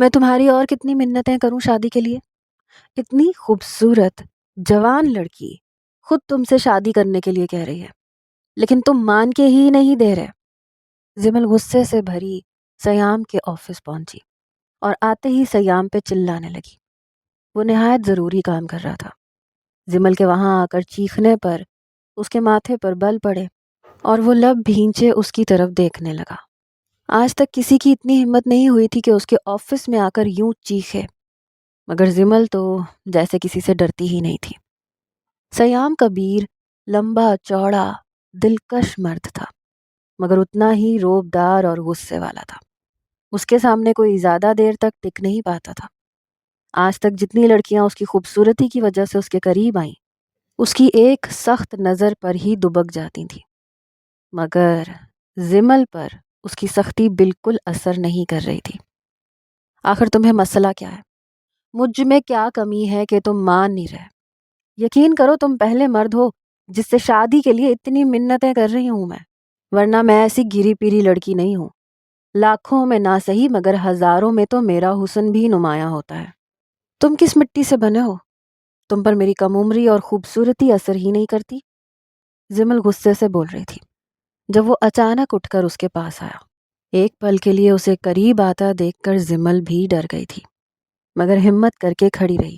میں تمہاری اور کتنی منتیں کروں شادی کے لیے؟ اتنی خوبصورت جوان لڑکی خود تم سے شادی کرنے کے لیے کہہ رہی ہے، لیکن تم مان کے ہی نہیں دے رہے۔ زمل غصے سے بھری سیام کے آفس پہنچی اور آتے ہی سیام پہ چلانے لگی۔ وہ نہایت ضروری کام کر رہا تھا۔ زمل کے وہاں آ کر چیخنے پر اس کے ماتھے پر بل پڑے اور وہ لب بھینچے اس کی طرف دیکھنے لگا۔ آج تک کسی کی اتنی ہمت نہیں ہوئی تھی کہ اس کے آفس میں آ کر یوں چیخے، مگر زمل تو جیسے کسی سے ڈرتی ہی نہیں تھی۔ سیام کبیر لمبا چوڑا دلکش مرد تھا، مگر اتنا ہی روبدار اور غصے والا تھا۔ اس کے سامنے کوئی زیادہ دیر تک ٹک نہیں پاتا تھا۔ آج تک جتنی لڑکیاں اس کی خوبصورتی کی وجہ سے اس کے قریب آئیں، اس کی ایک سخت نظر پر ہی دبک جاتی تھیں، مگر زمل پر اس کی سختی بالکل اثر نہیں کر رہی تھی۔ آخر تمہیں مسئلہ کیا ہے؟ مجھ میں کیا کمی ہے کہ تم مان نہیں رہے؟ یقین کرو تم پہلے مرد ہو جس سے شادی کے لیے اتنی منتیں کر رہی ہوں میں، ورنہ میں ایسی گری پیری لڑکی نہیں ہوں۔ لاکھوں میں نہ صحیح مگر ہزاروں میں تو میرا حسن بھی نمایاں ہوتا ہے۔ تم کس مٹی سے بنے ہو؟ تم پر میری کم عمری اور خوبصورتی اثر ہی نہیں کرتی؟ زمل غصے سے بول رہی تھی جب وہ اچانک اٹھ کر اس کے پاس آیا۔ ایک پل کے لیے اسے قریب آتا دیکھ کر زمل بھی ڈر گئی تھی، مگر ہمت کر کے کھڑی رہی۔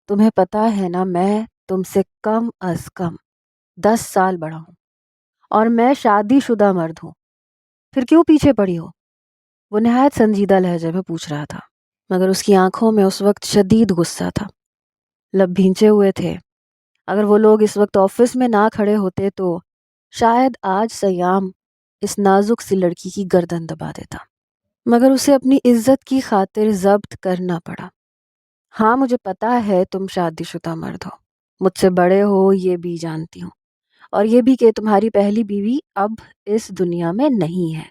تمہیں پتا ہے نا میں تم سے کم از کم 10 سال بڑا ہوں اور میں شادی شدہ مرد ہوں، پھر کیوں پیچھے پڑی ہو؟ وہ نہایت سنجیدہ لہجے میں پوچھ رہا تھا، مگر اس کی آنکھوں میں اس وقت شدید غصہ تھا، لب بھینچے ہوئے تھے۔ اگر وہ لوگ اس وقت آفس میں نہ کھڑے ہوتے تو شاید آج سیام اس نازک سی لڑکی کی گردن دبا دیتا، مگر اسے اپنی عزت کی خاطر ضبط کرنا پڑا۔ ہاں مجھے پتا ہے تم شادی شدہ مرد ہو، مجھ سے بڑے ہو یہ بھی جانتی ہوں، اور یہ بھی کہ تمہاری پہلی بیوی اب اس دنیا میں نہیں ہے۔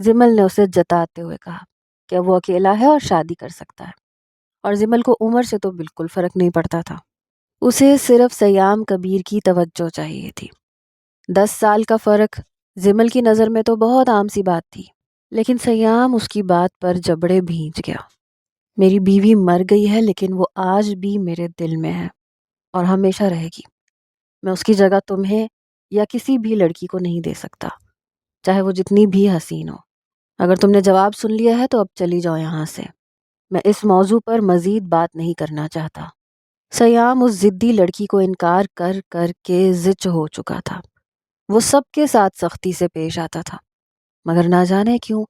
زمل نے اسے جتاتے ہوئے کہا کہ وہ اکیلا ہے اور شادی کر سکتا ہے، اور زمل کو عمر سے تو بالکل فرق نہیں پڑتا تھا۔ اسے صرف سیام کبیر کی توجہ چاہیے تھی۔ 10 سال کا فرق زمل کی نظر میں تو بہت عام سی بات تھی، لیکن سیام اس کی بات پر جبڑے بھینچ گیا۔ میری بیوی مر گئی ہے لیکن وہ آج بھی میرے دل میں ہے اور ہمیشہ رہے گی۔ میں اس کی جگہ تمہیں یا کسی بھی لڑکی کو نہیں دے سکتا، چاہے وہ جتنی بھی حسین ہو۔ اگر تم نے جواب سن لیا ہے تو اب چلی جاؤ یہاں سے، میں اس موضوع پر مزید بات نہیں کرنا چاہتا۔ سیام اس ضدی لڑکی کو انکار کر کر کے زچ ہو چکا تھا۔ وہ سب کے ساتھ سختی سے پیش آتا تھا، مگر نہ جانے کیوں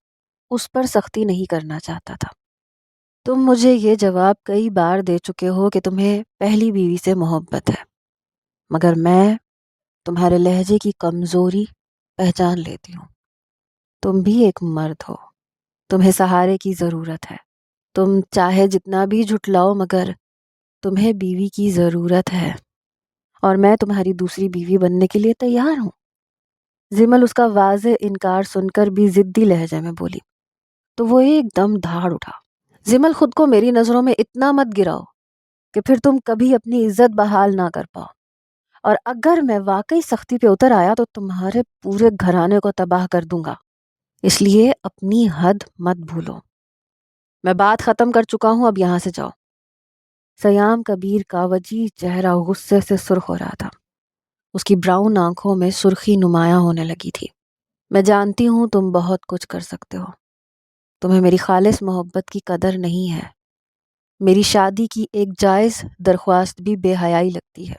اس پر سختی نہیں کرنا چاہتا تھا۔ تم مجھے یہ جواب کئی بار دے چکے ہو کہ تمہیں پہلی بیوی سے محبت ہے، مگر میں تمہارے لہجے کی کمزوری پہچان لیتی ہوں۔ تم بھی ایک مرد ہو، تمہیں سہارے کی ضرورت ہے۔ تم چاہے جتنا بھی جھٹلاؤ مگر تمہیں بیوی کی ضرورت ہے، اور میں تمہاری دوسری بیوی بننے کے لیے تیار ہوں۔ زمل اس کا واضح انکار سن کر بھی ضدی لہجے میں بولی تو وہ ایک دم دھاڑ اٹھا۔ زمل خود کو میری نظروں میں اتنا مت گراؤ کہ پھر تم کبھی اپنی عزت بحال نہ کر پاؤ، اور اگر میں واقعی سختی پہ اتر آیا تو تمہارے پورے گھرانے کو تباہ کر دوں گا، اس لیے اپنی حد مت بھولو۔ میں بات ختم کر چکا ہوں، اب یہاں سے جاؤ۔ سیام کبیر کا وجیح چہرہ غصے سے سرخ ہو رہا تھا، اس کی براؤن آنکھوں میں سرخی نمایاں ہونے لگی تھی۔ میں جانتی ہوں تم بہت کچھ کر سکتے ہو، تمہیں میری خالص محبت کی قدر نہیں ہے۔ میری شادی کی ایک جائز درخواست بھی بے حیائی لگتی ہے،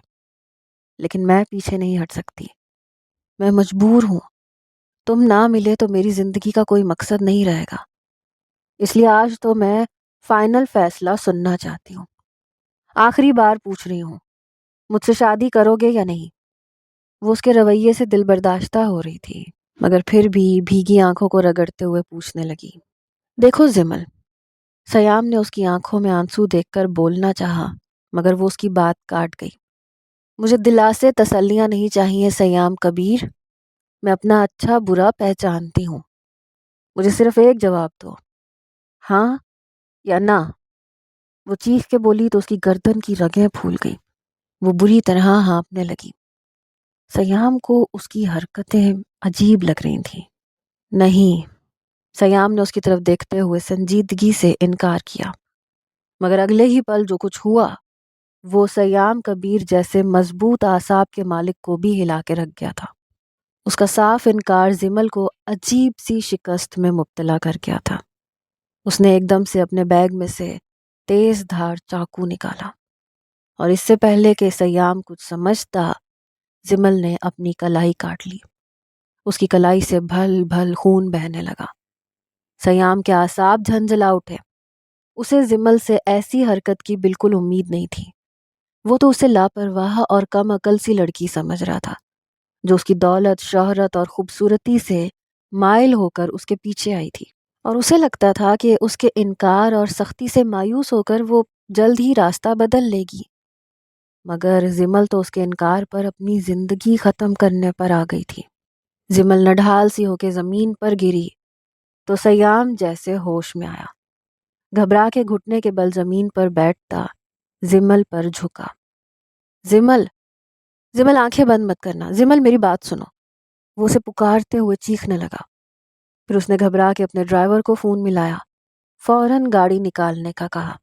لیکن میں پیچھے نہیں ہٹ سکتی، میں مجبور ہوں۔ تم نہ ملے تو میری زندگی کا کوئی مقصد نہیں رہے گا، اس لیے آج تو میں فائنل فیصلہ سننا چاہتی ہوں۔ آخری بار پوچھ رہی ہوں، مجھ سے شادی کرو گے یا نہیں؟ وہ اس کے رویے سے دل برداشتہ ہو رہی تھی، مگر پھر بھی بھیگی آنکھوں کو رگڑتے ہوئے پوچھنے لگی۔ دیکھو زمل، سیام نے اس کی آنکھوں میں آنسو دیکھ کر بولنا چاہا، مگر وہ اس کی بات کاٹ گئی۔ مجھے دلاسے تسلیاں نہیں چاہیے سیام کبیر، میں اپنا اچھا برا پہچانتی ہوں، مجھے صرف ایک جواب دو، ہاں یا نہ۔ وہ چیخ کے بولی تو اس کی گردن کی رگیں پھول گئیں، وہ بری طرح ہانپنے لگی۔ سیام کو اس کی حرکتیں عجیب لگ رہی تھیں۔ نہیں، سیام نے اس کی طرف دیکھتے ہوئے سنجیدگی سے انکار کیا، مگر اگلے ہی پل جو کچھ ہوا وہ سیام کبیر جیسے مضبوط اعصاب کے مالک کو بھی ہلا کے رکھ گیا تھا۔ اس کا صاف انکار زمل کو عجیب سی شکست میں مبتلا کر گیا تھا۔ اس نے ایک دم سے اپنے بیگ میں سے تیز دھار چاقو نکالا اور اس سے پہلے کہ سیام کچھ سمجھتا زمل نے اپنی کلائی کاٹ لی۔ اس کی کلائی سے بھل بھل خون بہنے لگا۔ سیام کے اعصاب جھنجھلا اٹھے۔ اسے زمل سے ایسی حرکت کی بالکل امید نہیں تھی۔ وہ تو اسے لاپرواہ اور کم عقل سی لڑکی سمجھ رہا تھا جو اس کی دولت، شہرت اور خوبصورتی سے مائل ہو کر اس کے پیچھے آئی تھی، اور اسے لگتا تھا کہ اس کے انکار اور سختی سے مایوس ہو کر وہ جلد ہی راستہ بدل لے گی۔ مگر زمل تو اس کے انکار پر اپنی زندگی ختم کرنے پر آ گئی تھی۔ زمل نڈھال سی ہو کے زمین پر گری تو سیام جیسے ہوش میں آیا۔ گھبرا کے گھٹنے کے بل زمین پر بیٹھتا زمل پر جھکا۔ زمل زمل آنکھیں بند مت کرنا، زمل میری بات سنو۔ وہ اسے پکارتے ہوئے چیخنے لگا۔ پھر اس نے گھبرا کے اپنے ڈرائیور کو فون ملایا، فوراً گاڑی نکالنے کا کہا۔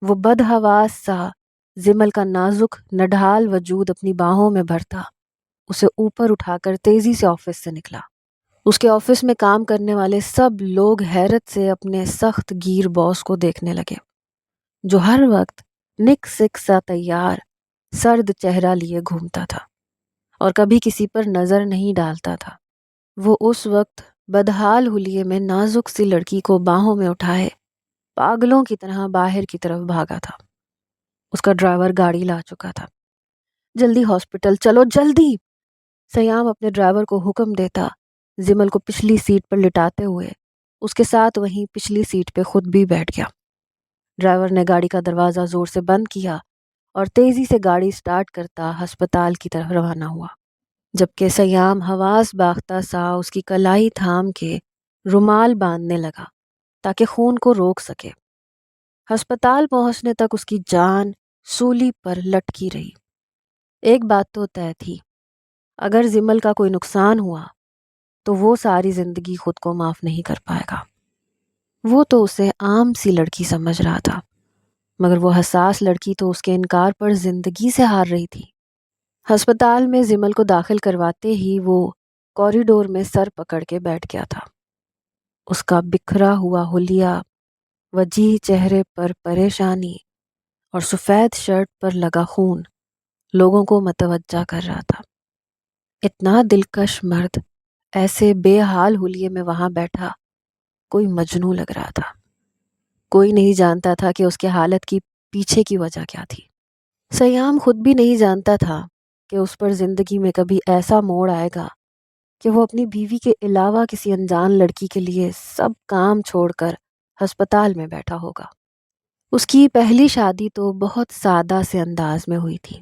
وہ بدحواس سا زمل کا نازک نڈھال وجود اپنی باہوں میں بھرتا اسے اوپر اٹھا کر تیزی سے آفس سے نکلا۔ اس کے آفس میں کام کرنے والے سب لوگ حیرت سے اپنے سخت گیر باس کو دیکھنے لگے، جو ہر وقت نک سک سا تیار سرد چہرہ لیے گھومتا تھا اور کبھی کسی پر نظر نہیں ڈالتا تھا۔ وہ اس وقت بدحال حلیے میں نازک سی لڑکی کو باہوں میں اٹھائے پاگلوں کی طرح باہر کی طرف بھاگا تھا۔ اس کا ڈرائیور گاڑی لا چکا تھا۔ جلدی ہاسپٹل چلو، جلدی! سیام اپنے ڈرائیور کو حکم دیتا زمل کو پچھلی سیٹ پر لٹاتے ہوئے اس کے ساتھ وہیں پچھلی سیٹ پہ خود بھی بیٹھ گیا۔ ڈرائیور نے گاڑی کا دروازہ زور سے بند کیا اور تیزی سے گاڑی سٹارٹ کرتا ہسپتال کی طرف روانہ ہوا، جبکہ سیام حواس باختہ سا اس کی کلائی تھام کے رومال باندھنے لگا تاکہ خون کو روک سکے۔ ہسپتال پہنچنے تک اس کی جان سولی پر لٹکی رہی۔ ایک بات تو طے تھی، اگر زمل کا کوئی نقصان ہوا تو وہ ساری زندگی خود کو معاف نہیں کر پائے گا۔ وہ تو اسے عام سی لڑکی سمجھ رہا تھا، مگر وہ حساس لڑکی تو اس کے انکار پر زندگی سے ہار رہی تھی۔ ہسپتال میں زمل کو داخل کرواتے ہی وہ کوریڈور میں سر پکڑ کے بیٹھ گیا تھا۔ اس کا بکھرا ہوا حلیہ، وجیح چہرے پر پریشانی اور سفید شرٹ پر لگا خون لوگوں کو متوجہ کر رہا تھا۔ اتنا دلکش مرد ایسے بے حال حلیے میں وہاں بیٹھا کوئی مجنوں لگ رہا تھا۔ کوئی نہیں جانتا تھا کہ اس کے حالت کی پیچھے کی وجہ کیا تھی۔ سیام خود بھی نہیں جانتا تھا کہ اس پر زندگی میں کبھی ایسا موڑ آئے گا کہ وہ اپنی بیوی کے علاوہ کسی انجان لڑکی کے لیے سب کام چھوڑ کر ہسپتال میں بیٹھا ہوگا۔ اس کی پہلی شادی تو بہت سادہ سے انداز میں ہوئی تھی۔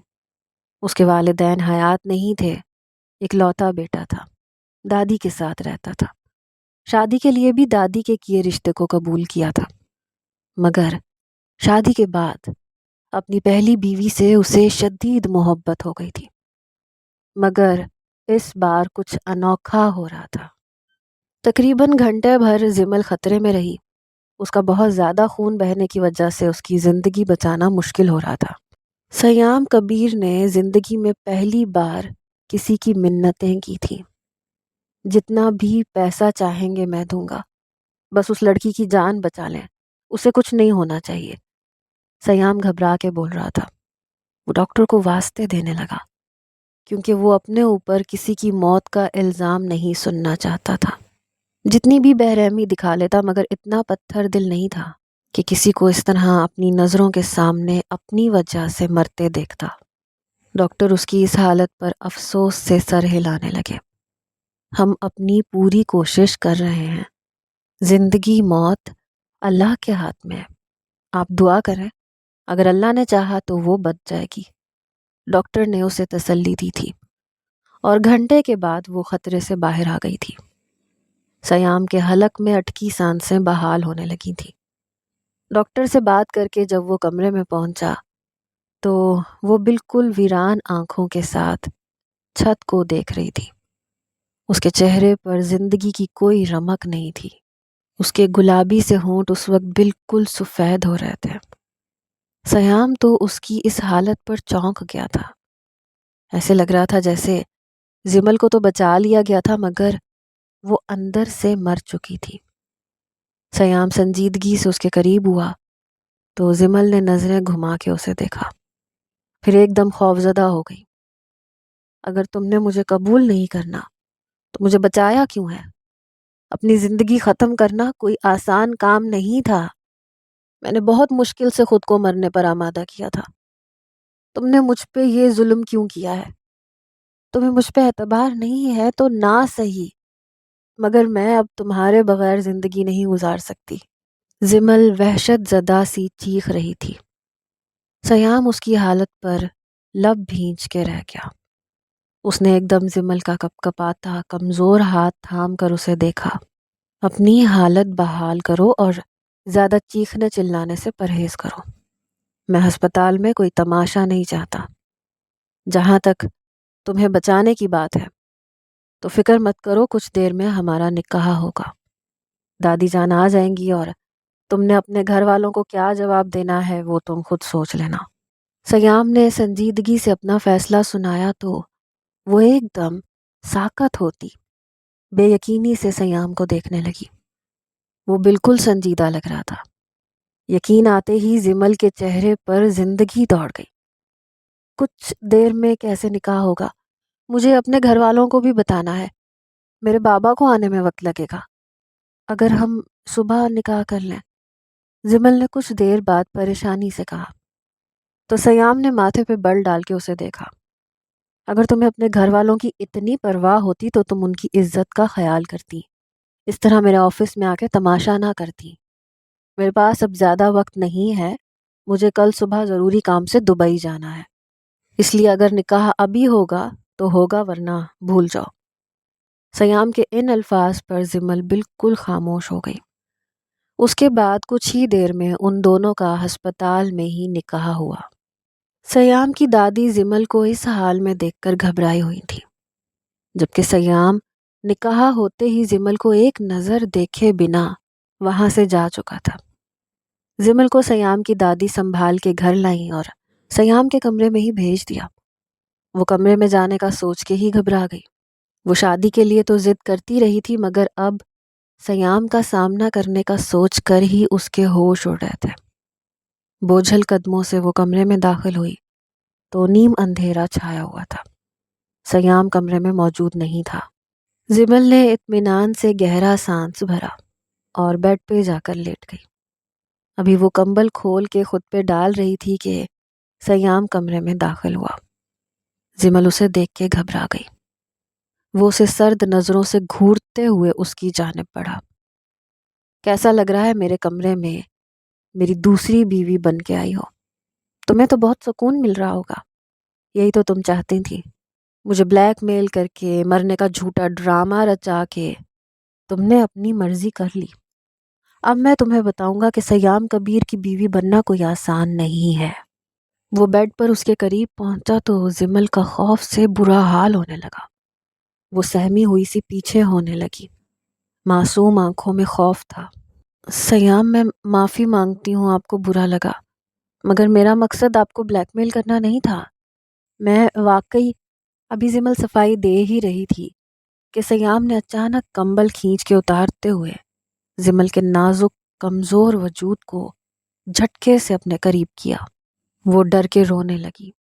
اس کے والدین حیات نہیں تھے، اکلوتا بیٹا تھا، دادی کے ساتھ رہتا تھا۔ شادی کے لیے بھی دادی کے کیے رشتے کو قبول کیا تھا، مگر شادی کے بعد اپنی پہلی بیوی سے اسے شدید محبت ہو گئی تھی۔ مگر اس بار کچھ انوکھا ہو رہا تھا۔ تقریباً گھنٹے بھر زمل خطرے میں رہی۔ اس کا بہت زیادہ خون بہنے کی وجہ سے اس کی زندگی بچانا مشکل ہو رہا تھا۔ سیام کبیر نے زندگی میں پہلی بار کسی کی منتیں کی تھیں، جتنا بھی پیسہ چاہیں گے میں دوں گا، بس اس لڑکی کی جان بچا لیں، اسے کچھ نہیں ہونا چاہیے۔ سیام گھبرا کے بول رہا تھا۔ وہ ڈاکٹر کو واسطے دینے لگا کیونکہ وہ اپنے اوپر کسی کی موت کا الزام نہیں سننا چاہتا تھا۔ جتنی بھی بے رحمی دکھا لیتا مگر اتنا پتھر دل نہیں تھا کہ کسی کو اس طرح اپنی نظروں کے سامنے اپنی وجہ سے مرتے دیکھتا۔ ڈاکٹر اس کی اس حالت پر افسوس سے سر ہلانے لگے۔ ہم اپنی پوری کوشش کر رہے ہیں، زندگی موت اللہ کے ہاتھ میں ہے، آپ دعا کریں، اگر اللہ نے چاہا تو وہ بچ جائے گی، ڈاکٹر نے اسے تسلی دی تھی، اور گھنٹے کے بعد وہ خطرے سے باہر آ گئی تھی۔ سیام کے حلق میں اٹکی سانسیں بحال ہونے لگی تھیں۔ ڈاکٹر سے بات کر کے جب وہ کمرے میں پہنچا تو وہ بالکل ویران آنکھوں کے ساتھ چھت کو دیکھ رہی تھی۔ اس کے چہرے پر زندگی کی کوئی رمق نہیں تھی۔ اس کے گلابی سے ہونٹ اس وقت بالکل سفید ہو رہے تھے۔ سیام تو اس کی اس حالت پر چونک گیا تھا۔ ایسے لگ رہا تھا جیسے زمل کو تو بچا لیا گیا تھا مگر وہ اندر سے مر چکی تھی۔ سیام سنجیدگی سے اس کے قریب ہوا تو زمل نے نظریں گھما کے اسے دیکھا، پھر ایک دم خوفزدہ ہو گئی۔ اگر تم نے مجھے قبول نہیں کرنا تو مجھے بچایا کیوں ہے؟ اپنی زندگی ختم کرنا کوئی آسان کام نہیں تھا۔ میں نے بہت مشکل سے خود کو مرنے پر آمادہ کیا تھا۔ تم نے مجھ پہ یہ ظلم کیوں کیا ہے؟ تمہیں مجھ پہ اعتبار نہیں ہے تو نہ صحیح، مگر میں اب تمہارے بغیر زندگی نہیں گزار سکتی۔ زمل وحشت زدہ سی چیخ رہی تھی۔ سیام اس کی حالت پر لب بھینچ کے رہ گیا۔ اس نے ایک دم زمل کا کپکپاتا کمزور ہاتھ تھام کر اسے دیکھا۔ اپنی حالت بحال کرو اور زیادہ چیخنے چلانے سے پرہیز کرو۔ میں ہسپتال میں کوئی تماشا نہیں چاہتا۔ جہاں تک تمہیں بچانے کی بات ہے تو فکر مت کرو، کچھ دیر میں ہمارا نکاح ہوگا۔ دادی جان آ جائیں گی اور تم نے اپنے گھر والوں کو کیا جواب دینا ہے وہ تم خود سوچ لینا۔ سیام نے سنجیدگی سے اپنا فیصلہ سنایا تو وہ ایک دم ساکت ہوتی بے یقینی سے سیام کو دیکھنے لگی۔ وہ بالکل سنجیدہ لگ رہا تھا۔ یقین آتے ہی زمل کے چہرے پر زندگی دوڑ گئی۔ کچھ دیر میں کیسے نکاح ہوگا؟ مجھے اپنے گھر والوں کو بھی بتانا ہے۔ میرے بابا کو آنے میں وقت لگے گا۔ اگر ہم صبح نکاح کر لیں؟ زمل نے کچھ دیر بعد پریشانی سے کہا تو سیام نے ماتھے پہ بل ڈال کے اسے دیکھا۔ اگر تمہیں اپنے گھر والوں کی اتنی پرواہ ہوتی تو تم ان کی عزت کا خیال کرتی، اس طرح میرے آفس میں آ کے تماشا نہ کرتی۔ میرے پاس اب زیادہ وقت نہیں ہے، مجھے کل صبح ضروری کام سے دبئی جانا ہے، اس لیے اگر نکاح ابھی ہوگا تو ہوگا ورنہ بھول جاؤ۔ سیام کے ان الفاظ پر زمل بالکل خاموش ہو گئی۔ اس کے بعد کچھ ہی دیر میں ان دونوں کا ہسپتال میں ہی نکاح ہوا۔ سیام کی دادی زمل کو اس حال میں دیکھ کر گھبرائی ہوئی تھی، جبکہ سیام نکاح ہوتے ہی زمل کو ایک نظر دیکھے بنا وہاں سے جا چکا تھا۔ زمل کو سیام کی دادی سنبھال کے گھر لائیں اور سیام کے کمرے میں ہی بھیج دیا۔ وہ کمرے میں جانے کا سوچ کے ہی گھبرا گئی۔ وہ شادی کے لیے تو ضد کرتی رہی تھی مگر اب سیام کا سامنا کرنے کا سوچ کر ہی اس کے ہوش اڑ رہے تھے۔ بوجھل قدموں سے وہ کمرے میں داخل ہوئی تو نیم اندھیرا چھایا ہوا تھا۔ سیام کمرے میں موجود نہیں تھا۔ زمل نے اطمینان سے گہرا سانس بھرا اور بیڈ پہ جا کر لیٹ گئی۔ ابھی وہ کمبل کھول کے خود پہ ڈال رہی تھی کہ سیام کمرے میں داخل ہوا۔ زمل اسے دیکھ کے گھبرا گئی۔ وہ اسے سرد نظروں سے گھورتے ہوئے اس کی جانب بڑھا۔ کیسا لگ رہا ہے میرے کمرے میں میری دوسری بیوی بن کے آئی ہو؟ تمہیں تو بہت سکون مل رہا ہوگا، یہی تو تم چاہتی تھی۔ مجھے بلیک میل کر کے مرنے کا جھوٹا ڈرامہ رچا کے تم نے اپنی مرضی کر لی۔ اب میں تمہیں بتاؤں گا کہ سیام کبیر کی بیوی بننا کوئی آسان نہیں ہے۔ وہ بیڈ پر اس کے قریب پہنچا تو زمل کا خوف سے برا حال ہونے لگا۔ وہ سہمی ہوئی سی پیچھے ہونے لگی، معصوم آنکھوں میں خوف تھا۔ سیام، میں معافی مانگتی ہوں، آپ کو برا لگا، مگر میرا مقصد آپ کو بلیک میل کرنا نہیں تھا۔ میں واقعی ابھی زمل صفائی دے ہی رہی تھی کہ سیام نے اچانک کمبل کھینچ کے اتارتے ہوئے زمل کے نازک کمزور وجود کو جھٹکے سے اپنے قریب کیا۔ وہ ڈر کے رونے لگی۔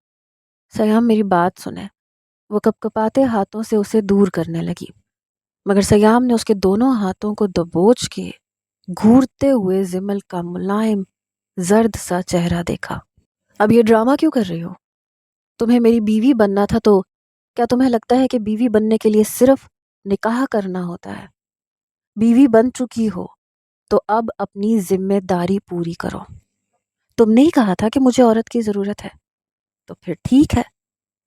سیام میری بات سنیں۔ وہ کپکپاتے ہاتھوں سے اسے دور کرنے لگی مگر سیام نے اس کے دونوں ہاتھوں کو دبوچ کے گھورتے ہوئے زمل کا ملائم زرد سا چہرہ دیکھا۔ اب یہ ڈرامہ کیوں کر رہی ہو؟ تمہیں میری بیوی بننا تھا تو کیا تمہیں لگتا ہے کہ بیوی بننے کے لیے صرف نکاح کرنا ہوتا ہے؟ بیوی بن چکی ہو تو اب اپنی ذمہ داری پوری کرو۔ تم نے ہی کہا تھا کہ مجھے عورت کی ضرورت ہے، تو پھر ٹھیک ہے،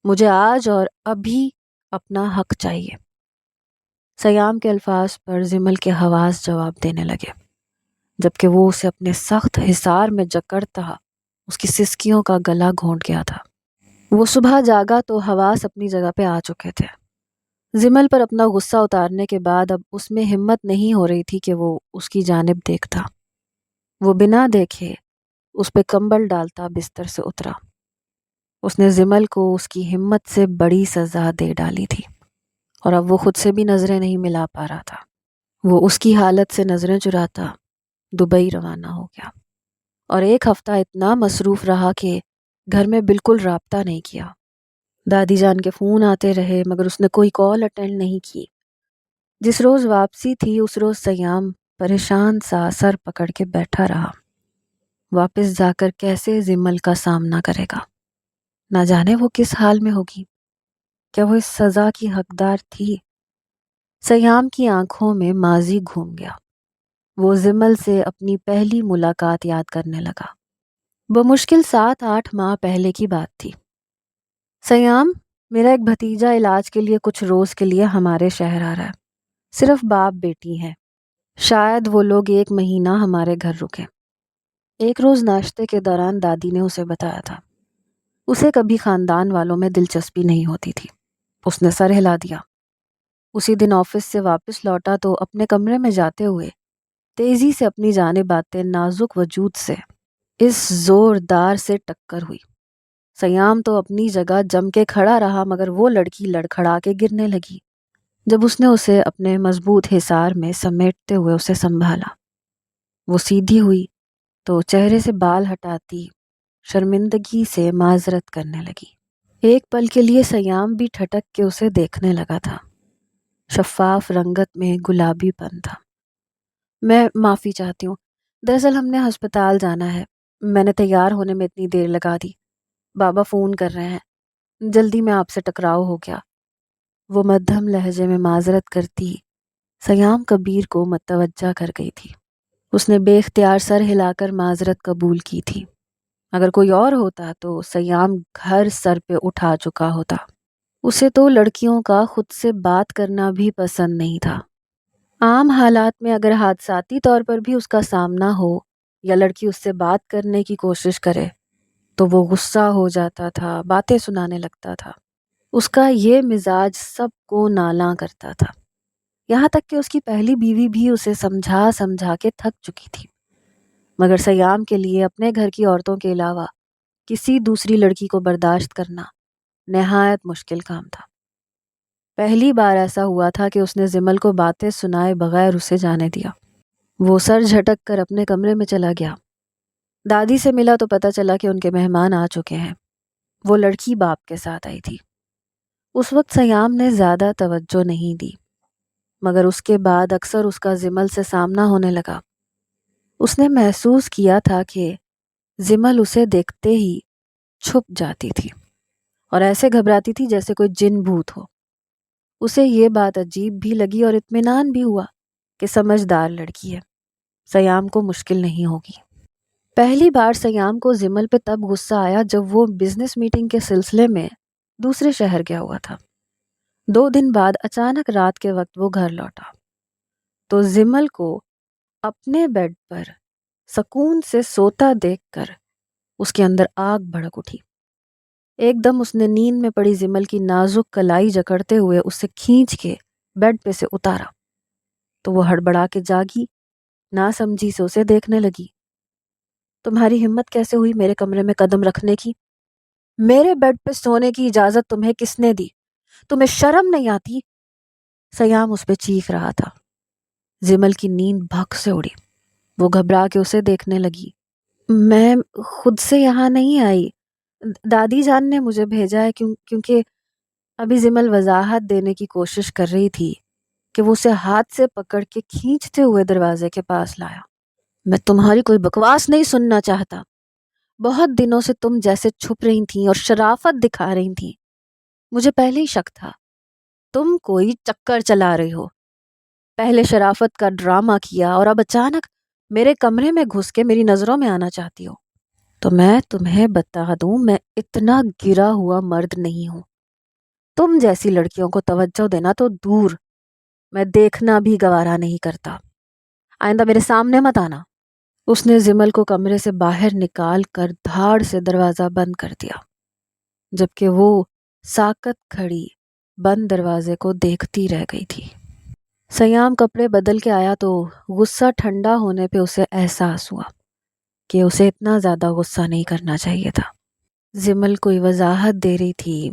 مجھے آج اور ابھی اپنا حق چاہیے۔ سیام کے الفاظ پر زمل کے حواس جواب دینے لگے، جبکہ وہ اسے اپنے سخت حصار میں جکڑتا اس کی سسکیوں کا گلا گھونٹ گیا تھا۔ وہ صبح جاگا تو حواس اپنی جگہ پہ آ چکے تھے۔ زمل پر اپنا غصہ اتارنے کے بعد اب اس میں ہمت نہیں ہو رہی تھی کہ وہ اس کی جانب دیکھتا۔ وہ بنا دیکھے اس پہ کمبل ڈالتا بستر سے اترا۔ اس نے زمل کو اس کی ہمت سے بڑی سزا دے ڈالی تھی، اور اب وہ خود سے بھی نظریں نہیں ملا پا رہا تھا۔ وہ اس کی حالت سے نظریں چراتا دبئی روانہ ہو گیا، اور ایک ہفتہ اتنا مصروف رہا کہ گھر میں بالکل رابطہ نہیں کیا۔ دادی جان کے فون آتے رہے مگر اس نے کوئی کال اٹینڈ نہیں کی۔ جس روز واپسی تھی اس روز سیام پریشان سا سر پکڑ کے بیٹھا رہا۔ واپس جا کر کیسے زمل کا سامنا کرے گا؟ نہ جانے وہ کس حال میں ہوگی؟ کیا وہ اس سزا کی حقدار تھی؟ سیام کی آنکھوں میں ماضی گھوم گیا۔ وہ زمل سے اپنی پہلی ملاقات یاد کرنے لگا۔ بمشکل 7-8 ماہ پہلے کی بات تھی۔ سیام، میرا ایک بھتیجا علاج کے لیے کچھ روز کے لیے ہمارے شہر آ رہا ہے۔ صرف باپ بیٹی ہیں۔ شاید وہ لوگ 1 مہینہ ہمارے گھر رکیں۔ ایک روز ناشتے کے دوران دادی نے اسے بتایا تھا۔ اسے کبھی خاندان والوں میں دلچسپی نہیں ہوتی تھی۔ اس نے سر ہلا دیا۔ اسی دن آفس سے واپس لوٹا تو اپنے کمرے میں جاتے ہوئے تیزی سے اپنی جانب آتے نازک وجود سے اس زوردار سے ٹکر ہوئی۔ سیام تو اپنی جگہ جم کے کھڑا رہا مگر وہ لڑکی لڑکھڑا کے گرنے لگی جب اس نے اسے اپنے مضبوط حصار میں سمیٹتے ہوئے اسے سنبھالا۔ وہ سیدھی ہوئی تو چہرے سے بال ہٹاتی شرمندگی سے معذرت کرنے لگی۔ ایک پل کے لیے سیام بھی ٹھٹک کے اسے دیکھنے لگا تھا۔ شفاف رنگت میں گلابی پن تھا۔ میں معافی چاہتی ہوں، دراصل ہم نے ہسپتال جانا ہے، میں نے تیار ہونے میں اتنی دیر لگا دی، بابا فون کر رہے ہیں، جلدی میں آپ سے ٹکراؤ ہو گیا۔ وہ مدھم لہجے میں معذرت کرتی سیام کبیر کو متوجہ کر گئی تھی۔ اس نے بے اختیار سر ہلا کر معذرت قبول کی تھی۔ اگر کوئی اور ہوتا تو سیام گھر سر پہ اٹھا چکا ہوتا۔ اسے تو لڑکیوں کا خود سے بات کرنا بھی پسند نہیں تھا۔ عام حالات میں اگر حادثاتی طور پر بھی اس کا سامنا ہو یا لڑکی اس سے بات کرنے کی کوشش کرے تو وہ غصہ ہو جاتا تھا، باتیں سنانے لگتا تھا۔ اس کا یہ مزاج سب کو نالاں کرتا تھا، یہاں تک کہ اس کی پہلی بیوی بھی اسے سمجھا سمجھا کے تھک چکی تھی۔ مگر سیام کے لیے اپنے گھر کی عورتوں کے علاوہ کسی دوسری لڑکی کو برداشت کرنا نہایت مشکل کام تھا۔ پہلی بار ایسا ہوا تھا کہ اس نے زمل کو باتیں سنائے بغیر اسے جانے دیا۔ وہ سر جھٹک کر اپنے کمرے میں چلا گیا۔ دادی سے ملا تو پتہ چلا کہ ان کے مہمان آ چکے ہیں۔ وہ لڑکی باپ کے ساتھ آئی تھی۔ اس وقت سیام نے زیادہ توجہ نہیں دی، مگر اس کے بعد اکثر اس کا زمل سے سامنا ہونے لگا۔ اس نے محسوس کیا تھا کہ زمل اسے دیکھتے ہی چھپ جاتی تھی اور ایسے گھبراتی تھی جیسے کوئی جن بھوت ہو۔ اسے یہ بات عجیب بھی لگی اور اطمینان بھی ہوا کہ سمجھدار لڑکی ہے، سیام کو مشکل نہیں ہوگی۔ پہلی بار سیام کو زمل پہ تب غصہ آیا جب وہ بزنس میٹنگ کے سلسلے میں دوسرے شہر گیا ہوا تھا۔ 2 دن بعد اچانک رات کے وقت وہ گھر لوٹا تو زمل کو اپنے بیڈ پر سکون سے سوتا دیکھ کر اس کے اندر آگ بھڑک اٹھی۔ ایک دم اس نے نیند میں پڑی زمل کی نازک کلائی جکڑتے ہوئے اسے کھینچ کے بیڈ پہ سے اتارا تو وہ ہڑبڑا کے جاگی، نہ سمجھی سے اسے دیکھنے لگی۔ تمہاری ہمت کیسے ہوئی میرے کمرے میں قدم رکھنے کی؟ میرے بیڈ پہ سونے کی اجازت تمہیں کس نے دی؟ تمہیں شرم نہیں آتی؟ سیام اس پہ چیخ رہا تھا۔ زمل کی نیند بھگ سے اڑی۔ وہ گھبرا کے اسے دیکھنے لگی۔ میں خود سے یہاں نہیں آئی، دادی جان نے مجھے بھیجا ہے کیونکہ ابھی زمل وضاحت دینے کی کوشش کر رہی تھی کہ وہ اسے ہاتھ سے پکڑ کے کھینچتے ہوئے دروازے کے پاس لایا۔ میں تمہاری کوئی بکواس نہیں سننا چاہتا۔ بہت دنوں سے تم جیسے چھپ رہی تھیں اور شرافت دکھا رہی تھیں۔ مجھے پہلے ہی شک تھا تم کوئی چکر چلا رہی ہو۔ پہلے شرافت کا ڈرامہ کیا اور اب اچانک میرے کمرے میں گھس کے میری نظروں میں آنا چاہتی ہو۔ تو میں تمہیں بتا دوں، میں اتنا گرا ہوا مرد نہیں ہوں۔ تم جیسی لڑکیوں کو توجہ دینا تو دور، میں دیکھنا بھی گوارا نہیں کرتا۔ آئندہ میرے سامنے مت آنا۔ اس نے زمل کو کمرے سے باہر نکال کر دھاڑ سے دروازہ بند کر دیا، جبکہ وہ ساکت کھڑی بند دروازے کو دیکھتی رہ گئی تھی۔ سیام کپڑے بدل کے آیا تو غصہ ٹھنڈا ہونے پہ اسے احساس ہوا کہ اسے اتنا زیادہ غصہ نہیں کرنا چاہیے تھا۔ زمل کوئی وضاحت دے رہی تھی،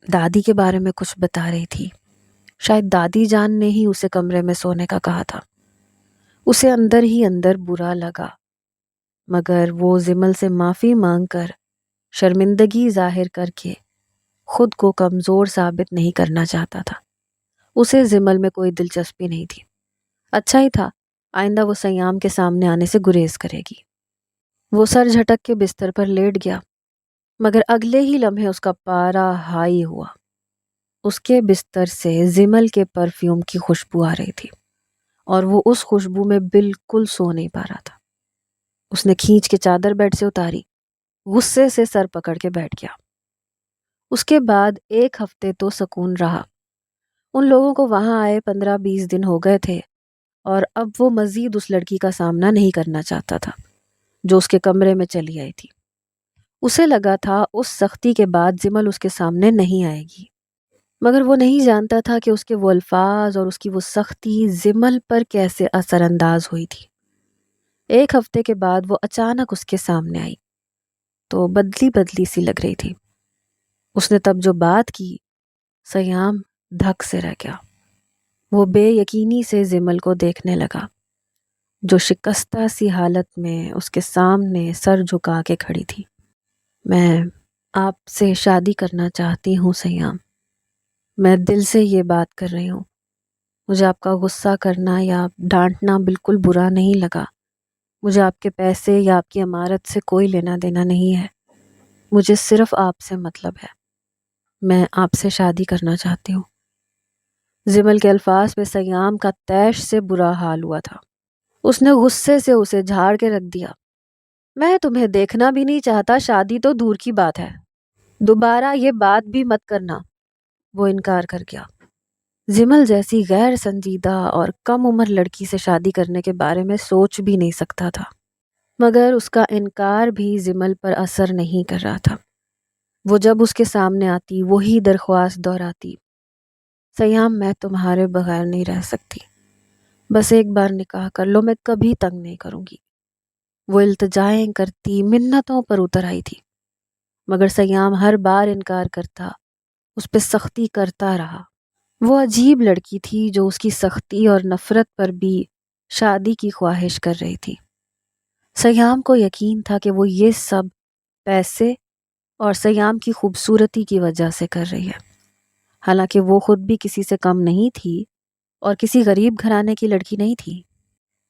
دادی کے بارے میں کچھ بتا رہی تھی۔ شاید دادی جان نے ہی اسے کمرے میں سونے کا کہا تھا۔ اسے اندر ہی اندر برا لگا، مگر وہ زمل سے معافی مانگ کر شرمندگی ظاہر کر کے خود کو کمزور ثابت نہیں کرنا چاہتا تھا۔ اسے زمل میں کوئی دلچسپی نہیں تھی۔ اچھا ہی تھا، آئندہ وہ سیام کے سامنے آنے سے گریز کرے گی۔ وہ سر جھٹک کے بستر پر لیٹ گیا، مگر اگلے ہی لمحے اس کا پارا ہائی ہوا۔ اس کے بستر سے زمل کے پرفیوم کی خوشبو آ رہی تھی اور وہ اس خوشبو میں بالکل سو نہیں پا رہا تھا۔ اس نے کھینچ کے چادر بیڈ سے اتاری، غصے سے سر پکڑ کے بیٹھ گیا۔ اس کے بعد ایک ہفتے تو سکون رہا۔ ان لوگوں کو وہاں آئے 15-20 دن ہو گئے تھے اور اب وہ مزید اس لڑکی کا سامنا نہیں کرنا چاہتا تھا جو اس کے کمرے میں چلی آئی تھی۔ اسے لگا تھا اس سختی کے بعد زمل اس کے سامنے نہیں آئے گی، مگر وہ نہیں جانتا تھا کہ اس کے وہ الفاظ اور اس کی وہ سختی زمل پر کیسے اثر انداز ہوئی تھی۔ ایک ہفتے کے بعد وہ اچانک اس کے سامنے آئی تو بدلی بدلی سی لگ رہی تھی۔ اس نے تب جو بات کی، سیام دھک سے رہ گیا۔ وہ بے یقینی سے زمل کو دیکھنے لگا جو شکستہ سی حالت میں اس کے سامنے سر جھکا کے کھڑی تھی۔ میں آپ سے شادی کرنا چاہتی ہوں سیام، میں دل سے یہ بات کر رہی ہوں۔ مجھے آپ کا غصہ کرنا یا ڈانٹنا بالکل برا نہیں لگا۔ مجھے آپ کے پیسے یا آپ کی عمارت سے کوئی لینا دینا نہیں ہے۔ مجھے صرف آپ سے مطلب ہے۔ میں آپ سے شادی کرنا چاہتی ہوں۔ زمل کے الفاظ پہ سیام کا طیش سے برا حال ہوا تھا۔ اس نے غصے سے اسے جھاڑ کے رکھ دیا۔ میں تمہیں دیکھنا بھی نہیں چاہتا، شادی تو دور کی بات ہے۔ دوبارہ یہ بات بھی مت کرنا۔ وہ انکار کر گیا۔ زمل جیسی غیر سنجیدہ اور کم عمر لڑکی سے شادی کرنے کے بارے میں سوچ بھی نہیں سکتا تھا، مگر اس کا انکار بھی زمل پر اثر نہیں کر رہا تھا۔ وہ جب اس کے سامنے آتی وہی درخواست دہراتی، سیام میں تمہارے بغیر نہیں رہ سکتی، بس ایک بار نکاح کر لو، میں کبھی تنگ نہیں کروں گی۔ وہ التجائیں کرتی، منتوں پر اتر آئی تھی، مگر سیام ہر بار انکار کرتا، اس پہ سختی کرتا رہا۔ وہ عجیب لڑکی تھی جو اس کی سختی اور نفرت پر بھی شادی کی خواہش کر رہی تھی۔ سیام کو یقین تھا کہ وہ یہ سب پیسے اور سیام کی خوبصورتی کی وجہ سے کر رہی ہے، حالانکہ وہ خود بھی کسی سے کم نہیں تھی اور کسی غریب گھرانے کی لڑکی نہیں تھی،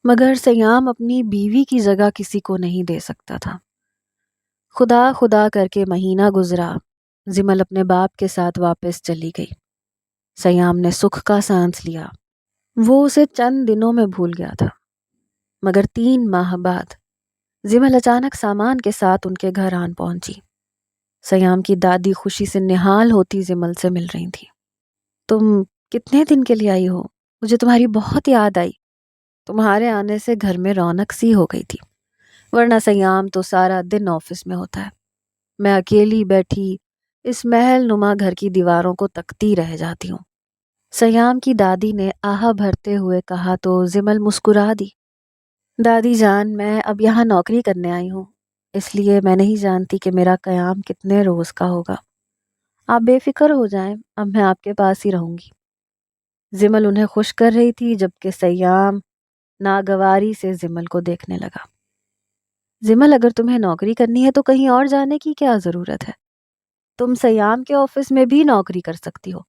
مگر سیام اپنی بیوی کی جگہ کسی کو نہیں دے سکتا تھا۔ خدا خدا کر کے مہینہ گزرا، زمل اپنے باپ کے ساتھ واپس چلی گئی۔ سیام نے سکھ کا سانس لیا۔ وہ اسے چند دنوں میں بھول گیا تھا، مگر 3 ماہ بعد زمل اچانک سامان کے ساتھ ان کے گھر آن پہنچی۔ سیام کی دادی خوشی سے نہال ہوتی زمل سے مل رہی تھی۔ تم کتنے دن کے لیے آئی ہو؟ مجھے تمہاری بہت یاد آئی۔ تمہارے آنے سے گھر میں رونق سی ہو گئی تھی، ورنہ سیام تو سارا دن آفس میں ہوتا ہے۔ میں اکیلی بیٹھی اس محل نما گھر کی دیواروں کو تکتی رہ جاتی ہوں۔ سیام کی دادی نے آہ بھرتے ہوئے کہا تو زمل مسکرا دی۔ دادی جان، میں اب یہاں نوکری کرنے آئی ہوں، اس لیے میں نہیں جانتی کہ میرا قیام کتنے روز کا ہوگا۔ آپ بے فکر ہو جائیں، اب میں آپ کے پاس ہی رہوں گی۔ زمل انہیں خوش کر رہی تھی جبکہ سیام ناگواری سے زمل کو دیکھنے لگا۔ زمل، اگر تمہیں نوکری کرنی ہے تو کہیں اور جانے کی کیا ضرورت ہے؟ تم سیام کے آفس میں بھی نوکری کر سکتی ہو۔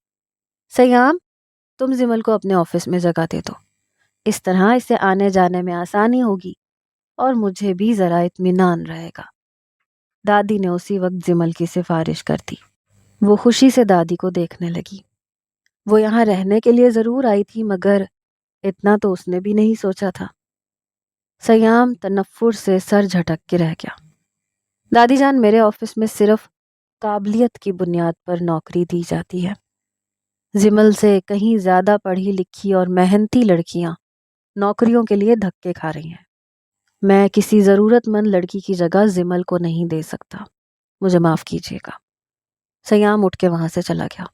سیام، تم زمل کو اپنے آفس میں جگہ دے دو، اس طرح اسے آنے جانے میں آسانی ہوگی اور مجھے بھی ذرا اطمینان رہے گا۔ دادی نے اسی وقت زمل کی سفارش کر دی۔ وہ خوشی سے دادی کو دیکھنے لگی۔ وہ یہاں رہنے کے لیے ضرور آئی تھی، مگر اتنا تو اس نے بھی نہیں سوچا تھا۔ سیام تنفر سے سر جھٹک کے رہ گیا۔ دادی جان، میرے آفس میں صرف قابلیت کی بنیاد پر نوکری دی جاتی ہے۔ زمل سے کہیں زیادہ پڑھی لکھی اور محنتی لڑکیاں نوکریوں کے لیے دھکے کھا رہی ہیں۔ میں کسی ضرورت مند لڑکی کی جگہ زمل کو نہیں دے سکتا، مجھے معاف کیجیے گا۔ سیام اٹھ کے وہاں سے چلا گیا۔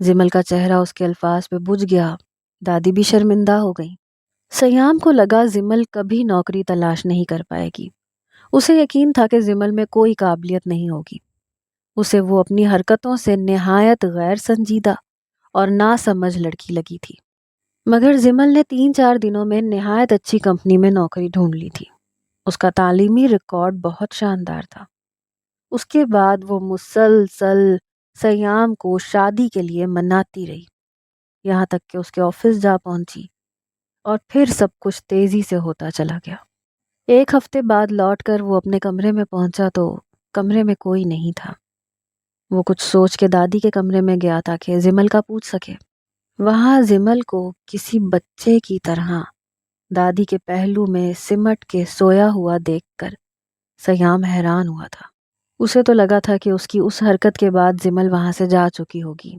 زمل کا چہرہ اس کے الفاظ پہ بجھ گیا، دادی بھی شرمندہ ہو گئی۔ سیام کو لگا زمل کبھی نوکری تلاش نہیں کر پائے گی۔ اسے یقین تھا کہ زمل میں کوئی قابلیت نہیں ہوگی۔ اسے وہ اپنی حرکتوں سے نہایت غیر سنجیدہ اور ناسمجھ لڑکی لگی تھی، مگر زمل نے 3-4 دنوں میں نہایت اچھی کمپنی میں نوکری ڈھونڈ لی تھی۔ اس کا تعلیمی ریکارڈ بہت شاندار تھا۔ اس کے بعد وہ مسلسل سیام کو شادی کے لیے مناتی رہی، یہاں تک کہ اس کے آفس جا پہنچی، اور پھر سب کچھ تیزی سے ہوتا چلا گیا۔ 1 ہفتے بعد لوٹ کر وہ اپنے کمرے میں پہنچا تو کمرے میں کوئی نہیں تھا۔ وہ کچھ سوچ کے دادی کے کمرے میں گیا تاکہ زمل کا پوچھ سکے۔ وہاں زمل کو کسی بچے کی طرح دادی کے پہلو میں سمٹ کے سویا ہوا دیکھ کر سیام حیران ہوا تھا۔ اسے تو لگا تھا کہ اس کی اس حرکت کے بعد زمل وہاں سے جا چکی ہوگی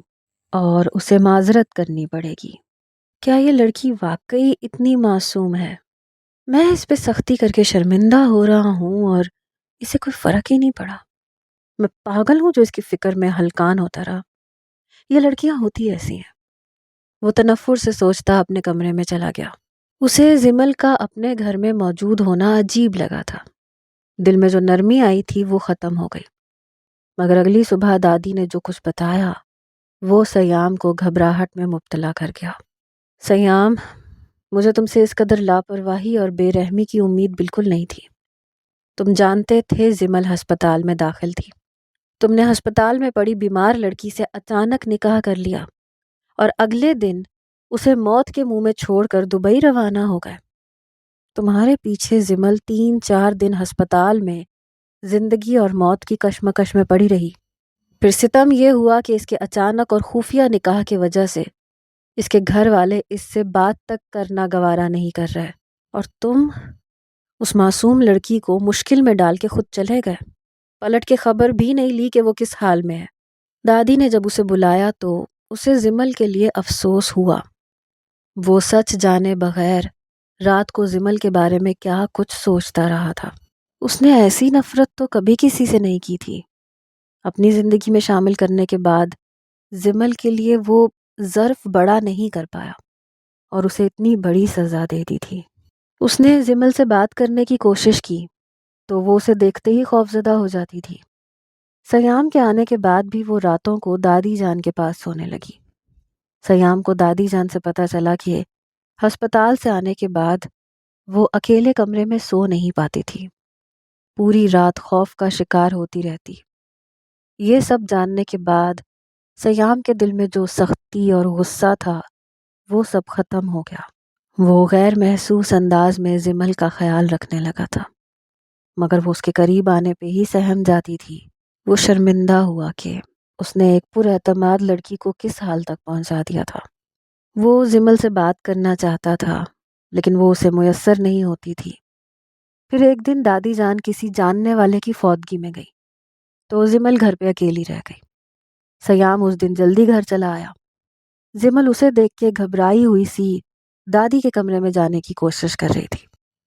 اور اسے معذرت کرنی پڑے گی۔ کیا یہ لڑکی واقعی اتنی معصوم ہے؟ میں اس پہ سختی کر کے شرمندہ ہو رہا ہوں اور اسے کوئی فرق ہی نہیں پڑا۔ میں پاگل ہوں جو اس کی فکر میں ہلکان ہوتا رہا۔ یہ لڑکیاں ہوتی ایسی ہیں۔ وہ تنفر سے سوچتا اپنے کمرے میں چلا گیا۔ اسے زمل کا اپنے گھر میں موجود ہونا عجیب لگا تھا۔ دل میں جو نرمی آئی تھی وہ ختم ہو گئی، مگر اگلی صبح دادی نے جو کچھ بتایا وہ سیام کو گھبراہٹ میں مبتلا کر گیا۔ سیام، مجھے تم سے اس قدر لاپرواہی اور بے رحمی کی امید بالکل نہیں تھی۔ تم جانتے تھے زمل ہسپتال میں داخل تھی۔ تم نے ہسپتال میں پڑی بیمار لڑکی سے اچانک نکاح کر لیا اور اگلے دن اسے موت کے منہ میں چھوڑ کر دبئی روانہ ہو گئے۔ تمہارے پیچھے زمل 3-4 دن ہسپتال میں زندگی اور موت کی کشمکش میں پڑی رہی۔ پھر ستم یہ ہوا کہ اس کے اچانک اور خفیہ نکاح کی وجہ سے اس کے گھر والے اس سے بات تک کرنا گوارا نہیں کر رہے، اور تم اس معصوم لڑکی کو مشکل میں ڈال کے خود چلے گئے، پلٹ کے خبر بھی نہیں لی کہ وہ کس حال میں ہے۔ دادی نے جب اسے بلایا تو اسے زمل کے لیے افسوس ہوا۔ وہ سچ جانے بغیر رات کو زمل کے بارے میں کیا کچھ سوچتا رہا تھا۔ اس نے ایسی نفرت تو کبھی کسی سے نہیں کی تھی۔ اپنی زندگی میں شامل کرنے کے بعد زمل کے لیے وہ ظرف بڑا نہیں کر پایا اور اسے اتنی بڑی سزا دے دی تھی۔ اس نے زمل سے بات کرنے کی کوشش کی تو وہ اسے دیکھتے ہی خوفزدہ ہو جاتی تھی۔ سیام کے آنے کے بعد بھی وہ راتوں کو دادی جان کے پاس سونے لگی۔ سیام کو دادی جان سے پتہ چلا کہ ہسپتال سے آنے کے بعد وہ اکیلے کمرے میں سو نہیں پاتی تھی، پوری رات خوف کا شکار ہوتی رہتی۔ یہ سب جاننے کے بعد سیام کے دل میں جو سختی اور غصہ تھا وہ سب ختم ہو گیا۔ وہ غیر محسوس انداز میں زمل کا خیال رکھنے لگا تھا، مگر وہ اس کے قریب آنے پہ ہی سہم جاتی تھی۔ وہ شرمندہ ہوا کہ اس نے ایک پر اعتماد لڑکی کو کس حال تک پہنچا دیا تھا۔ وہ زمل سے بات کرنا چاہتا تھا لیکن وہ اسے میسر نہیں ہوتی تھی۔ پھر ایک دن دادی جان کسی جاننے والے کی فوتگی میں گئی تو زمل گھر پہ اکیلی رہ گئی۔ سیام اس دن جلدی گھر چلا آیا۔ زمل اسے دیکھ کے گھبرائی ہوئی سی دادی کے کمرے میں جانے کی کوشش کر رہی تھی،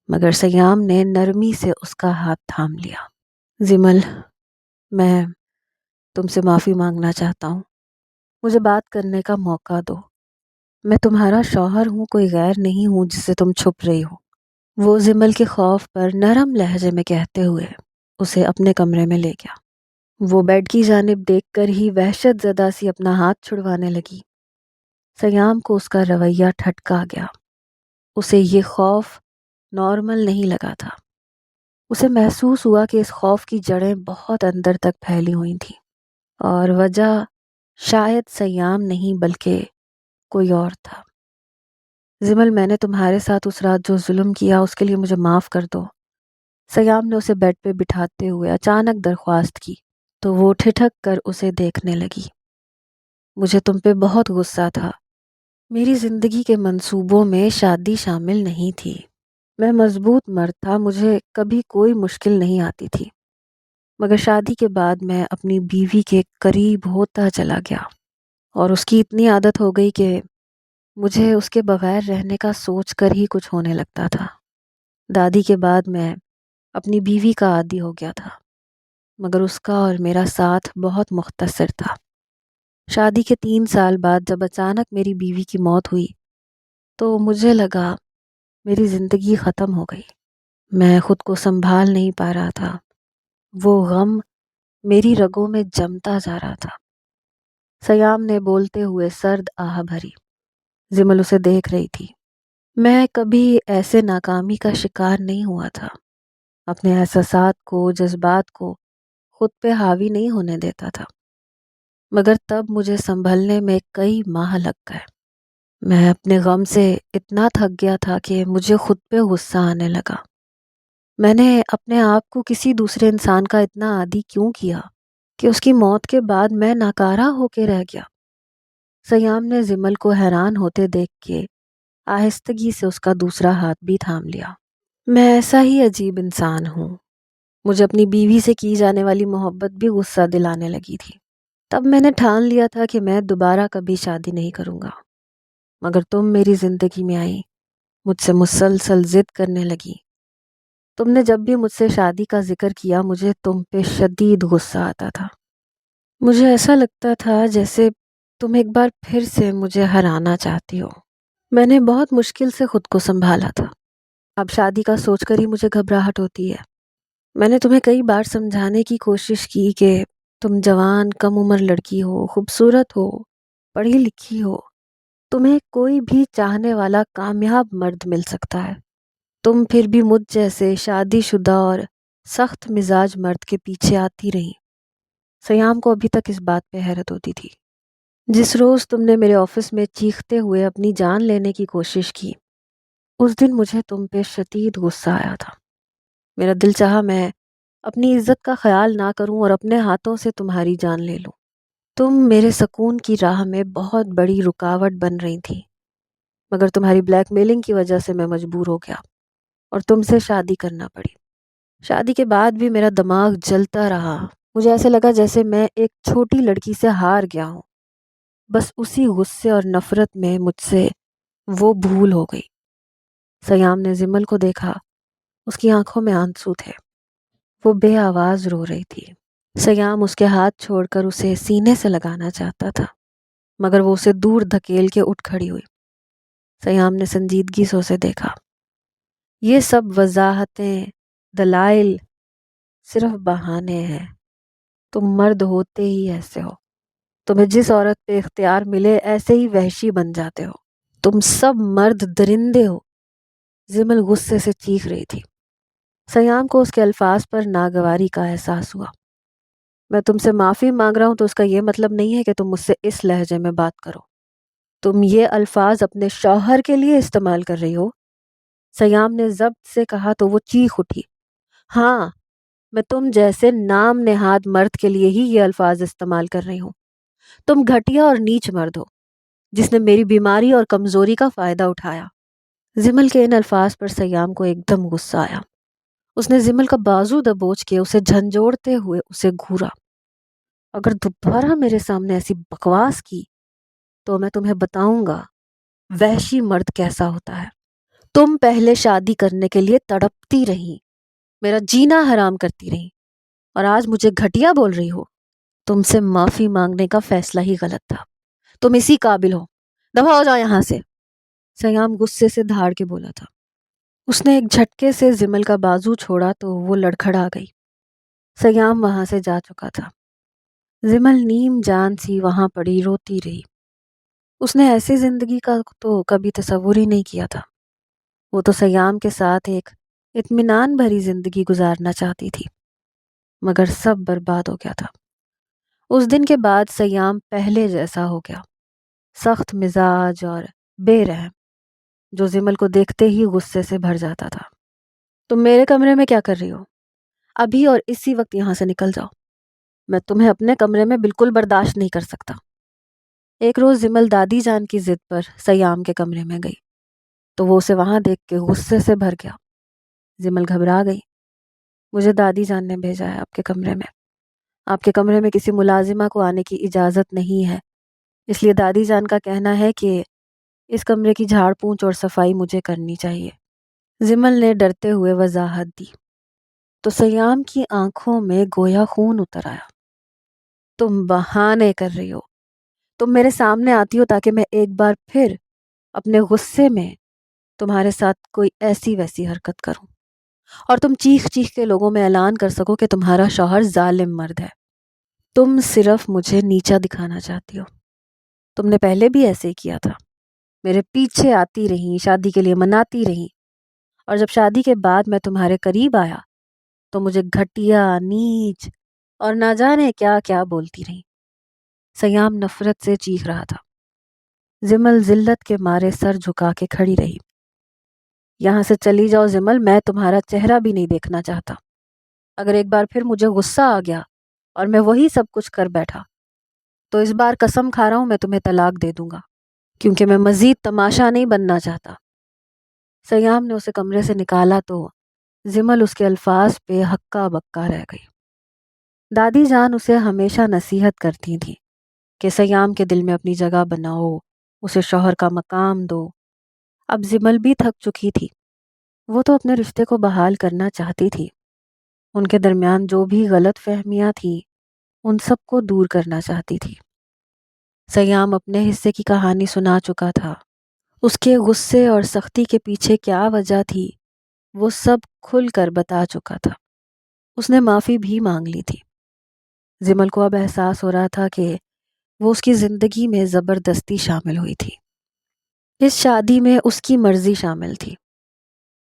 مگر سیام نے نرمی سے اس کا ہاتھ تھام لیا۔ زمل، میں تم سے معافی مانگنا چاہتا ہوں، مجھے بات کرنے کا موقع دو۔ میں تمہارا شوہر ہوں، کوئی غیر نہیں ہوں جس سے تم چھپ رہی ہو۔ وہ زمل کے خوف پر نرم لہجے میں کہتے ہوئے اسے اپنے کمرے میں لے گیا۔ وہ بیڈ کی جانب دیکھ کر ہی وحشت زدہ سی اپنا ہاتھ چھڑوانے لگی۔ سیام کو اس کا رویہ ٹھٹکا گیا۔ اسے یہ خوف نارمل نہیں لگا تھا۔ اسے محسوس ہوا کہ اس خوف کی جڑیں بہت اندر تک پھیلی ہوئی تھیں، اور وجہ شاید سیام نہیں بلکہ کوئی اور تھا۔ زمل، میں نے تمہارے ساتھ اس رات جو ظلم کیا اس کے لیے مجھے معاف کر دو۔ سیام نے اسے بیڈ پہ بٹھاتے ہوئے اچانک درخواست کی تو وہ ٹھٹک کر اسے دیکھنے لگی۔ مجھے تم پہ بہت غصہ تھا۔ میری زندگی کے منصوبوں میں شادی شامل نہیں تھی۔ میں مضبوط مرد تھا، مجھے کبھی کوئی مشکل نہیں آتی تھی، مگر شادی کے بعد میں اپنی بیوی کے قریب ہوتا چلا گیا اور اس کی اتنی عادت ہو گئی کہ مجھے اس کے بغیر رہنے کا سوچ کر ہی کچھ ہونے لگتا تھا۔ دادی کے بعد میں اپنی بیوی کا عادی ہو گیا تھا، مگر اس کا اور میرا ساتھ بہت مختصر تھا۔ شادی کے 3 سال بعد جب اچانک میری بیوی کی موت ہوئی تو مجھے لگا میری زندگی ختم ہو گئی۔ میں خود کو سنبھال نہیں پا رہا تھا، وہ غم میری رگوں میں جمتا جا رہا تھا۔ سیام نے بولتے ہوئے سرد آہ بھری۔ زمل اسے دیکھ رہی تھی۔ میں کبھی ایسے ناکامی کا شکار نہیں ہوا تھا۔ اپنے احساسات کو، جذبات کو خود پہ حاوی نہیں ہونے دیتا تھا، مگر تب مجھے سنبھلنے میں کئی ماہ لگ گئے۔ میں اپنے غم سے اتنا تھک گیا تھا کہ مجھے خود پہ غصہ آنے لگا۔ میں نے اپنے آپ کو کسی دوسرے انسان کا اتنا عادی کیوں کیا کہ اس کی موت کے بعد میں ناکارہ ہو کے رہ گیا۔ سیام نے زمل کو حیران ہوتے دیکھ کے آہستگی سے اس کا دوسرا ہاتھ بھی تھام لیا۔ میں ایسا ہی عجیب انسان ہوں۔ مجھے اپنی بیوی سے کی جانے والی محبت بھی غصہ دلانے لگی تھی۔ تب میں نے ٹھان لیا تھا کہ میں دوبارہ کبھی شادی نہیں کروں گا، مگر تم میری زندگی میں آئی، مجھ سے مسلسل ضد کرنے لگی۔ تم نے جب بھی مجھ سے شادی کا ذکر کیا مجھے تم پہ شدید غصہ آتا تھا۔ مجھے ایسا لگتا تھا جیسے تم ایک بار پھر سے مجھے ہرانا چاہتی ہو۔ میں نے بہت مشکل سے خود کو سنبھالا تھا۔ اب شادی کا سوچ کر ہی مجھے گھبراہٹ ہوتی ہے۔ میں نے تمہیں کئی بار سمجھانے کی کوشش کی کہ تم جوان کم عمر لڑکی ہو، خوبصورت ہو، پڑھی لکھی ہو، تمہیں کوئی بھی چاہنے والا کامیاب مرد مل سکتا ہے۔ تم پھر بھی مجھ جیسے شادی شدہ اور سخت مزاج مرد کے پیچھے آتی رہی۔ سیام کو ابھی تک اس بات پہ حیرت ہوتی تھی۔ جس روز تم نے میرے آفس میں چیختے ہوئے اپنی جان لینے کی کوشش کی، اس دن مجھے تم پہ شدید غصہ آیا تھا۔ میرا دل چاہا میں اپنی عزت کا خیال نہ کروں اور اپنے ہاتھوں سے تمہاری جان لے لوں۔ تم میرے سکون کی راہ میں بہت بڑی رکاوٹ بن رہی تھی، مگر تمہاری بلیک میلنگ کی وجہ سے میں مجبور ہو گیا اور تم سے شادی کرنا پڑی۔ شادی کے بعد بھی میرا دماغ جلتا رہا۔ مجھے ایسے لگا جیسے میں ایک چھوٹی لڑکی سے ہار گیا ہوں۔ بس اسی غصے اور نفرت میں مجھ سے وہ بھول ہو گئی۔ سیام نے زمل کو دیکھا۔ اس کی آنکھوں میں آنسو تھے۔ وہ بے آواز رو رہی تھی۔ سیام اس کے ہاتھ چھوڑ کر اسے سینے سے لگانا چاہتا تھا، مگر وہ اسے دور دھکیل کے اٹھ کھڑی ہوئی۔ سیام نے سنجیدگی سے اسے دیکھا۔ یہ سب وضاحتیں، دلائل صرف بہانے ہیں۔ تم مرد ہوتے ہی ایسے ہو۔ تمہیں جس عورت پہ اختیار ملے ایسے ہی وحشی بن جاتے ہو۔ تم سب مرد درندے ہو۔ زمل غصے سے چیخ رہی تھی۔ سیام کو اس کے الفاظ پر ناگواری کا احساس ہوا۔ میں تم سے معافی مانگ رہا ہوں تو اس کا یہ مطلب نہیں ہے کہ تم مجھ سے اس لہجے میں بات کرو۔ تم یہ الفاظ اپنے شوہر کے لیے استعمال کر رہی ہو۔ سیام نے ضبط سے کہا تو وہ چیخ اٹھی۔ ہاں، میں تم جیسے نام نہاد مرد کے لیے ہی یہ الفاظ استعمال کر رہی ہوں۔ تم گھٹیا اور نیچ مرد ہو جس نے میری بیماری اور کمزوری کا فائدہ اٹھایا۔ زمل کے ان الفاظ پر سیام کو ایک دم غصہ آیا۔ اس نے زمل کا بازو دبوچ کے اسے جھنجھوڑتے ہوئے اسے گھورا۔ اگر دوبارہ میرے سامنے ایسی بکواس کی تو میں تمہیں بتاؤں گا وحشی مرد کیسا ہوتا ہے۔ تم پہلے شادی کرنے کے لیے تڑپتی رہی، میرا جینا حرام کرتی رہی، اور آج مجھے گھٹیا بول رہی ہو۔ تم سے معافی مانگنے کا فیصلہ ہی غلط تھا۔ تم اسی قابل ہو۔ دفع ہو جاؤ یہاں سے۔ سیام غصے سے دھاڑ کے بولا تھا۔ اس نے ایک جھٹکے سے زمل کا بازو چھوڑا تو وہ لڑکھڑا گئی۔ سیام وہاں سے جا چکا تھا۔ زمل نیم جان سی وہاں پڑی روتی رہی۔ اس نے ایسی زندگی کا تو کبھی تصور ہی نہیں کیا تھا۔ وہ تو سیام کے ساتھ ایک اطمینان بھری زندگی گزارنا چاہتی تھی، مگر سب برباد ہو گیا تھا۔ اس دن کے بعد سیام پہلے جیسا ہو گیا، سخت مزاج اور بے رحم، جو زمل کو دیکھتے ہی غصے سے بھر جاتا تھا۔ تم میرے کمرے میں کیا کر رہی ہو؟ ابھی اور اسی وقت یہاں سے نکل جاؤ۔ میں تمہیں اپنے کمرے میں بالکل برداشت نہیں کر سکتا۔ ایک روز زمل دادی جان کی ضد پر سیام کے کمرے میں گئی تو وہ اسے وہاں دیکھ کے غصے سے بھر گیا۔ زمل گھبرا گئی۔ مجھے دادی جان نے بھیجا ہے آپ کے کمرے میں۔ آپ کے کمرے میں کسی ملازمہ کو آنے کی اجازت نہیں ہے، اس لیے دادی جان کا کہنا ہے کہ اس کمرے کی جھاڑ پونچھ اور صفائی مجھے کرنی چاہیے۔ زمل نے ڈرتے ہوئے وضاحت دی تو سیام کی آنکھوں میں گویا خون اتر آیا۔ تم بہانے کر رہی ہو۔ تم میرے سامنے آتی ہو تاکہ میں ایک بار پھر اپنے غصے میں تمہارے ساتھ کوئی ایسی ویسی حرکت کروں اور تم چیخ چیخ کے لوگوں میں اعلان کر سکو کہ تمہارا شوہر ظالم مرد ہے۔ تم صرف مجھے نیچا دکھانا چاہتی ہو۔ تم نے پہلے بھی ایسے ہی کیا تھا، میرے پیچھے آتی رہی، شادی کے لیے مناتی رہی، اور جب شادی کے بعد میں تمہارے قریب آیا تو مجھے گھٹیا، نیچ اور نہ جانے کیا کیا بولتی رہی۔ سیام نفرت سے چیخ رہا تھا۔ زمل ذلت کے مارے سر جھکا کے کھڑی رہی۔ یہاں سے چلی جاؤ زمل، میں تمہارا چہرہ بھی نہیں دیکھنا چاہتا۔ اگر ایک بار پھر مجھے غصہ آ گیا اور میں وہی سب کچھ کر بیٹھا تو اس بار قسم کھا رہا ہوں میں تمہیں طلاق دے دوں گا، کیونکہ میں مزید تماشا نہیں بننا چاہتا۔ سیام نے اسے کمرے سے نکالا تو زمل اس کے الفاظ پہ ہکا بکا رہ گئی۔ دادی جان اسے ہمیشہ نصیحت کرتی تھی کہ سیام کے دل میں اپنی جگہ بناؤ، اسے شوہر کا مقام دو۔ اب زمل بھی تھک چکی تھی، وہ تو اپنے رشتے کو بحال کرنا چاہتی تھی۔ ان کے درمیان جو بھی غلط فہمیاں تھیں ان سب کو دور کرنا چاہتی تھی۔ سیام اپنے حصے کی کہانی سنا چکا تھا۔ اس کے غصے اور سختی کے پیچھے کیا وجہ تھی وہ سب کھل کر بتا چکا تھا۔ اس نے معافی بھی مانگ لی تھی۔ زمل کو اب احساس ہو رہا تھا کہ وہ اس کی زندگی میں زبردستی شامل ہوئی تھی۔ اس شادی میں اس کی مرضی شامل تھی۔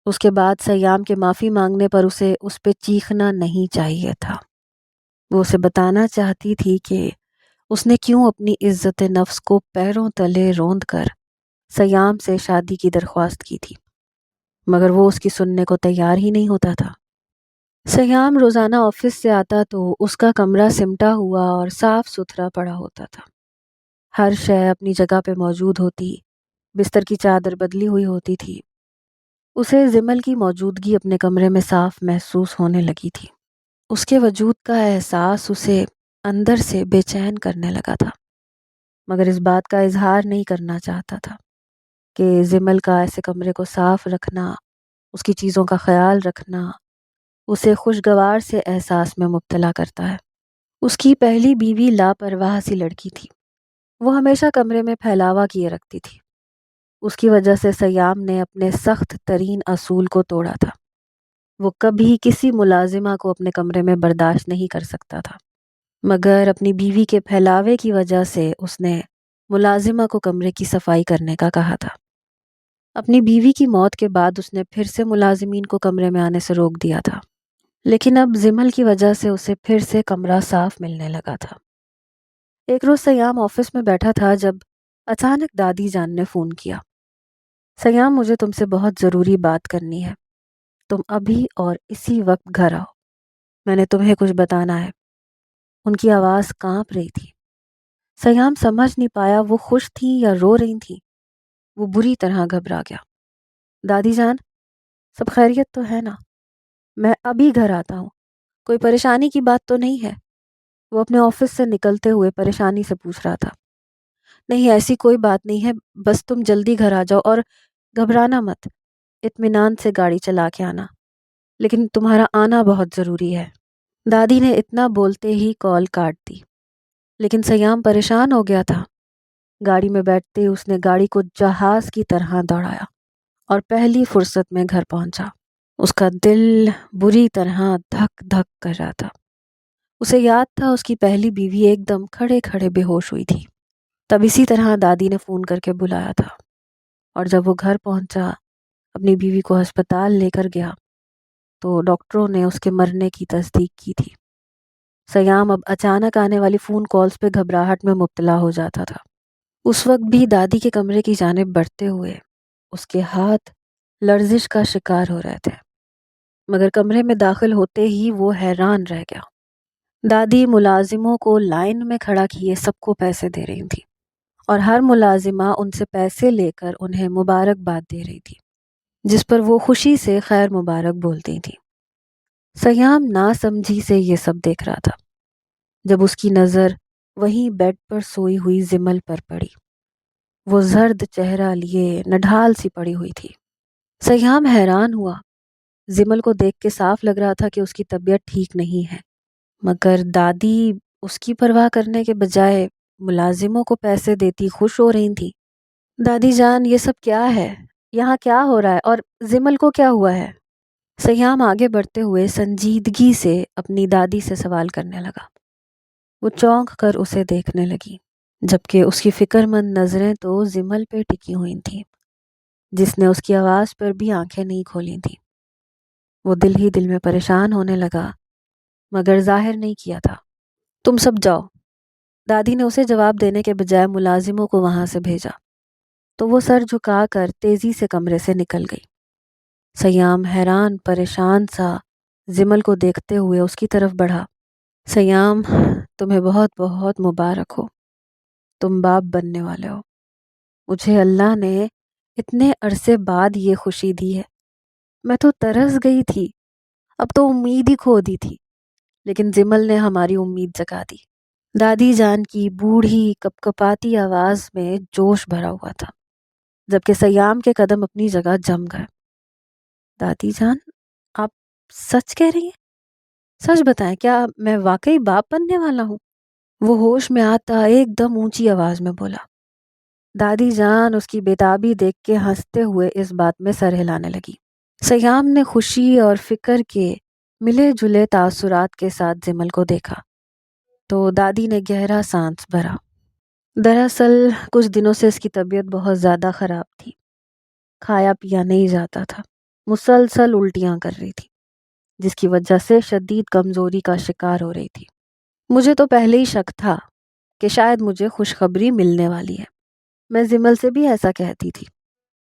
اس کے بعد سیام کے معافی مانگنے پر اسے اس پہ چیخنا نہیں چاہیے تھا۔ وہ اسے بتانا چاہتی تھی کہ اس نے کیوں اپنی عزت نفس کو پیروں تلے روند کر سیام سے شادی کی درخواست کی تھی، مگر وہ اس کی سننے کو تیار ہی نہیں ہوتا تھا۔ سیام روزانہ آفس سے آتا تو اس کا کمرہ سمٹا ہوا اور صاف ستھرا پڑا ہوتا تھا۔ ہر شے اپنی جگہ پہ موجود ہوتی، بستر کی چادر بدلی ہوئی ہوتی تھی۔ اسے زمل کی موجودگی اپنے کمرے میں صاف محسوس ہونے لگی تھی۔ اس کے وجود کا احساس اسے اندر سے بے چین کرنے لگا تھا، مگر اس بات کا اظہار نہیں کرنا چاہتا تھا کہ زمل کا ایسے کمرے کو صاف رکھنا، اس کی چیزوں کا خیال رکھنا اسے خوشگوار سے احساس میں مبتلا کرتا ہے۔ اس کی پہلی بیوی لاپرواہ سی لڑکی تھی۔ وہ ہمیشہ کمرے میں پھیلاوا کیے رکھتی تھی۔ اس کی وجہ سے سیام نے اپنے سخت ترین اصول کو توڑا تھا۔ وہ کبھی کسی ملازمہ کو اپنے کمرے میں برداشت نہیں کر سکتا تھا، مگر اپنی بیوی کے پھیلاوے کی وجہ سے اس نے ملازمہ کو کمرے کی صفائی کرنے کا کہا تھا۔ اپنی بیوی کی موت کے بعد اس نے پھر سے ملازمین کو کمرے میں آنے سے روک دیا تھا، لیکن اب زمل کی وجہ سے اسے پھر سے کمرہ صاف ملنے لگا تھا۔ ایک روز سیام آفس میں بیٹھا تھا جب اچانک دادی جان نے فون کیا۔ سیام، مجھے تم سے بہت ضروری بات کرنی ہے، تم ابھی اور اسی وقت گھر آؤ، میں نے تمہیں کچھ بتانا ہے۔ ان کی آواز کانپ رہی تھی۔ سیام سمجھ نہیں پایا وہ خوش تھی یا رو رہی تھی۔ وہ بری طرح گھبرا گیا۔ دادی جان، سب خیریت تو ہے نا؟ میں ابھی گھر آتا ہوں، کوئی پریشانی کی بات تو نہیں ہے؟ وہ اپنے آفس سے نکلتے ہوئے پریشانی سے پوچھ رہا تھا۔ نہیں، ایسی کوئی بات نہیں ہے، بس تم جلدی گھر آ جاؤ اور گھبرانا مت، اطمینان سے گاڑی چلا کے آنا، لیکن تمہارا آنا بہت ضروری ہے۔ دادی نے اتنا بولتے ہی کال کاٹ دی، لیکن سیام پریشان ہو گیا تھا۔ گاڑی میں بیٹھتے اس نے گاڑی کو جہاز کی طرح دوڑایا اور پہلی فرصت میں گھر پہنچا۔ اس کا دل بری طرح دھک دھک کر رہا تھا۔ اسے یاد تھا اس کی پہلی بیوی ایک دم کھڑے کھڑے بے ہوش ہوئی تھی۔ تب اسی طرح دادی نے فون کر کے بلایا تھا، اور جب وہ گھر پہنچا، اپنی بیوی کو ہسپتال لے کر گیا تو ڈاکٹروں نے اس کے مرنے کی تصدیق کی تھی۔ سیام اب اچانک آنے والی فون کالز پہ گھبراہٹ میں مبتلا ہو جاتا تھا۔ اس وقت بھی دادی کے کمرے کی جانب بڑھتے ہوئے اس کے ہاتھ لرزش کا شکار ہو رہے تھے، مگر کمرے میں داخل ہوتے ہی وہ حیران رہ گیا۔ دادی ملازموں کو لائن میں کھڑا کیے سب کو پیسے دے رہی تھی، اور ہر ملازمہ ان سے پیسے لے کر انہیں مبارکباد دے رہی تھی، جس پر وہ خوشی سے خیر مبارک بولتی تھی۔ سیام ناسمجھی سے یہ سب دیکھ رہا تھا جب اس کی نظر وہیں بیڈ پر سوئی ہوئی زمل پر پڑی۔ وہ زرد چہرہ لیے نڈھال سی پڑی ہوئی تھی۔ سیام حیران ہوا۔ زمل کو دیکھ کے صاف لگ رہا تھا کہ اس کی طبیعت ٹھیک نہیں ہے، مگر دادی اس کی پرواہ کرنے کے بجائے ملازموں کو پیسے دیتی خوش ہو رہی تھیں۔ دادی جان یہ سب کیا ہے؟ یہاں کیا ہو رہا ہے؟ اور زمل کو کیا ہوا ہے؟ سیام آگے بڑھتے ہوئے سنجیدگی سے اپنی دادی سے سوال کرنے لگا۔ وہ چونک کر اسے دیکھنے لگی، جبکہ اس کی فکر مند نظریں تو زمل پہ ٹکی ہوئی تھیں، جس نے اس کی آواز پر بھی آنکھیں نہیں کھولی تھیں۔ وہ دل ہی دل میں پریشان ہونے لگا، مگر ظاہر نہیں کیا تھا۔ تم سب جاؤ، دادی نے اسے جواب دینے کے بجائے ملازموں کو وہاں سے بھیجا، تو وہ سر جھکا کر تیزی سے کمرے سے نکل گئی۔ سیام حیران پریشان سا زمل کو دیکھتے ہوئے اس کی طرف بڑھا۔ سیام، تمہیں بہت بہت مبارک ہو، تم باپ بننے والے ہو۔ مجھے اللہ نے اتنے عرصے بعد یہ خوشی دی ہے۔ میں تو ترس گئی تھی، اب تو امید ہی کھو دی تھی، لیکن زمل نے ہماری امید جگا دی۔ دادی جان کی بوڑھی کپ کپاتی آواز میں جوش بھرا ہوا تھا، جبکہ سیام کے قدم اپنی جگہ جم گئے۔ دادی جان، آپ سچ کہہ رہی ہیں؟ سچ بتائیں، کیا میں واقعی باپ بننے والا ہوں؟ وہ ہوش میں آتا ایک دم اونچی آواز میں بولا۔ دادی جان اس کی بےتابی دیکھ کے ہنستے ہوئے اس بات میں سر ہلانے لگی۔ سیام نے خوشی اور فکر کے ملے جلے تاثرات کے ساتھ زمل کو دیکھا تو دادی نے گہرا سانس بھرا۔ دراصل کچھ دنوں سے اس کی طبیعت بہت زیادہ خراب تھی، کھایا پیا نہیں جاتا تھا، مسلسل الٹیاں کر رہی تھی، جس کی وجہ سے شدید کمزوری کا شکار ہو رہی تھی۔ مجھے تو پہلے ہی شک تھا کہ شاید مجھے خوشخبری ملنے والی ہے۔ میں زمل سے بھی ایسا کہتی تھی،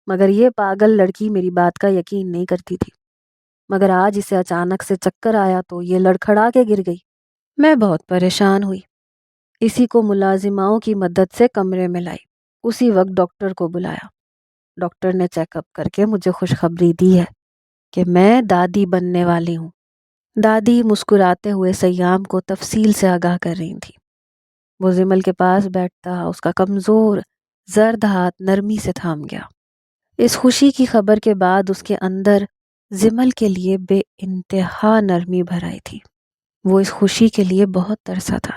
مگر یہ پاگل لڑکی میری بات کا یقین نہیں کرتی تھی۔ مگر آج اسے اچانک سے چکر آیا تو یہ لڑکھڑا کے گر گئی۔ میں بہت پریشان ہوئی، اسی کو ملازماؤں کی مدد سے کمرے میں لائی۔ اسی وقت ڈاکٹر کو بلایا۔ ڈاکٹر نے چیک اپ کر کے مجھے خوشخبری دی ہے کہ میں دادی بننے والی ہوں۔ دادی مسکراتے ہوئے سیام کو تفصیل سے آگاہ کر رہی تھی۔ وہ زمل کے پاس بیٹھتا اس کا کمزور زرد ہاتھ نرمی سے تھام گیا۔ اس خوشی کی خبر کے بعد اس کے اندر زمل کے لیے بے انتہا نرمی بھر آئی تھی۔ وہ اس خوشی کے لیے بہت ترسا تھا۔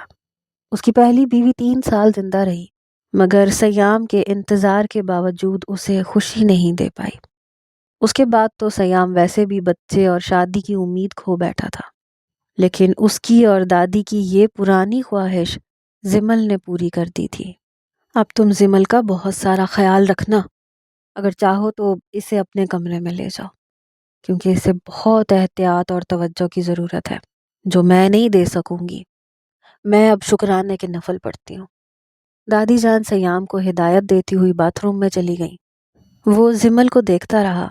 اس کی پہلی بیوی 3 سال زندہ رہی، مگر سیام کے انتظار کے باوجود اسے خوشی نہیں دے پائی۔ اس کے بعد تو سیام ویسے بھی بچے اور شادی کی امید کھو بیٹھا تھا، لیکن اس کی اور دادی کی یہ پرانی خواہش زمل نے پوری کر دی تھی۔ اب تم زمل کا بہت سارا خیال رکھنا، اگر چاہو تو اسے اپنے کمرے میں لے جاؤ، کیونکہ اسے بہت احتیاط اور توجہ کی ضرورت ہے جو میں نہیں دے سکوں گی۔ میں اب شکرانے کے نفل پڑھتی ہوں۔ دادی جان سیام کو ہدایت دیتی ہوئی باتھ روم میں چلی گئیں۔ وہ زمل کو دیکھتا رہا،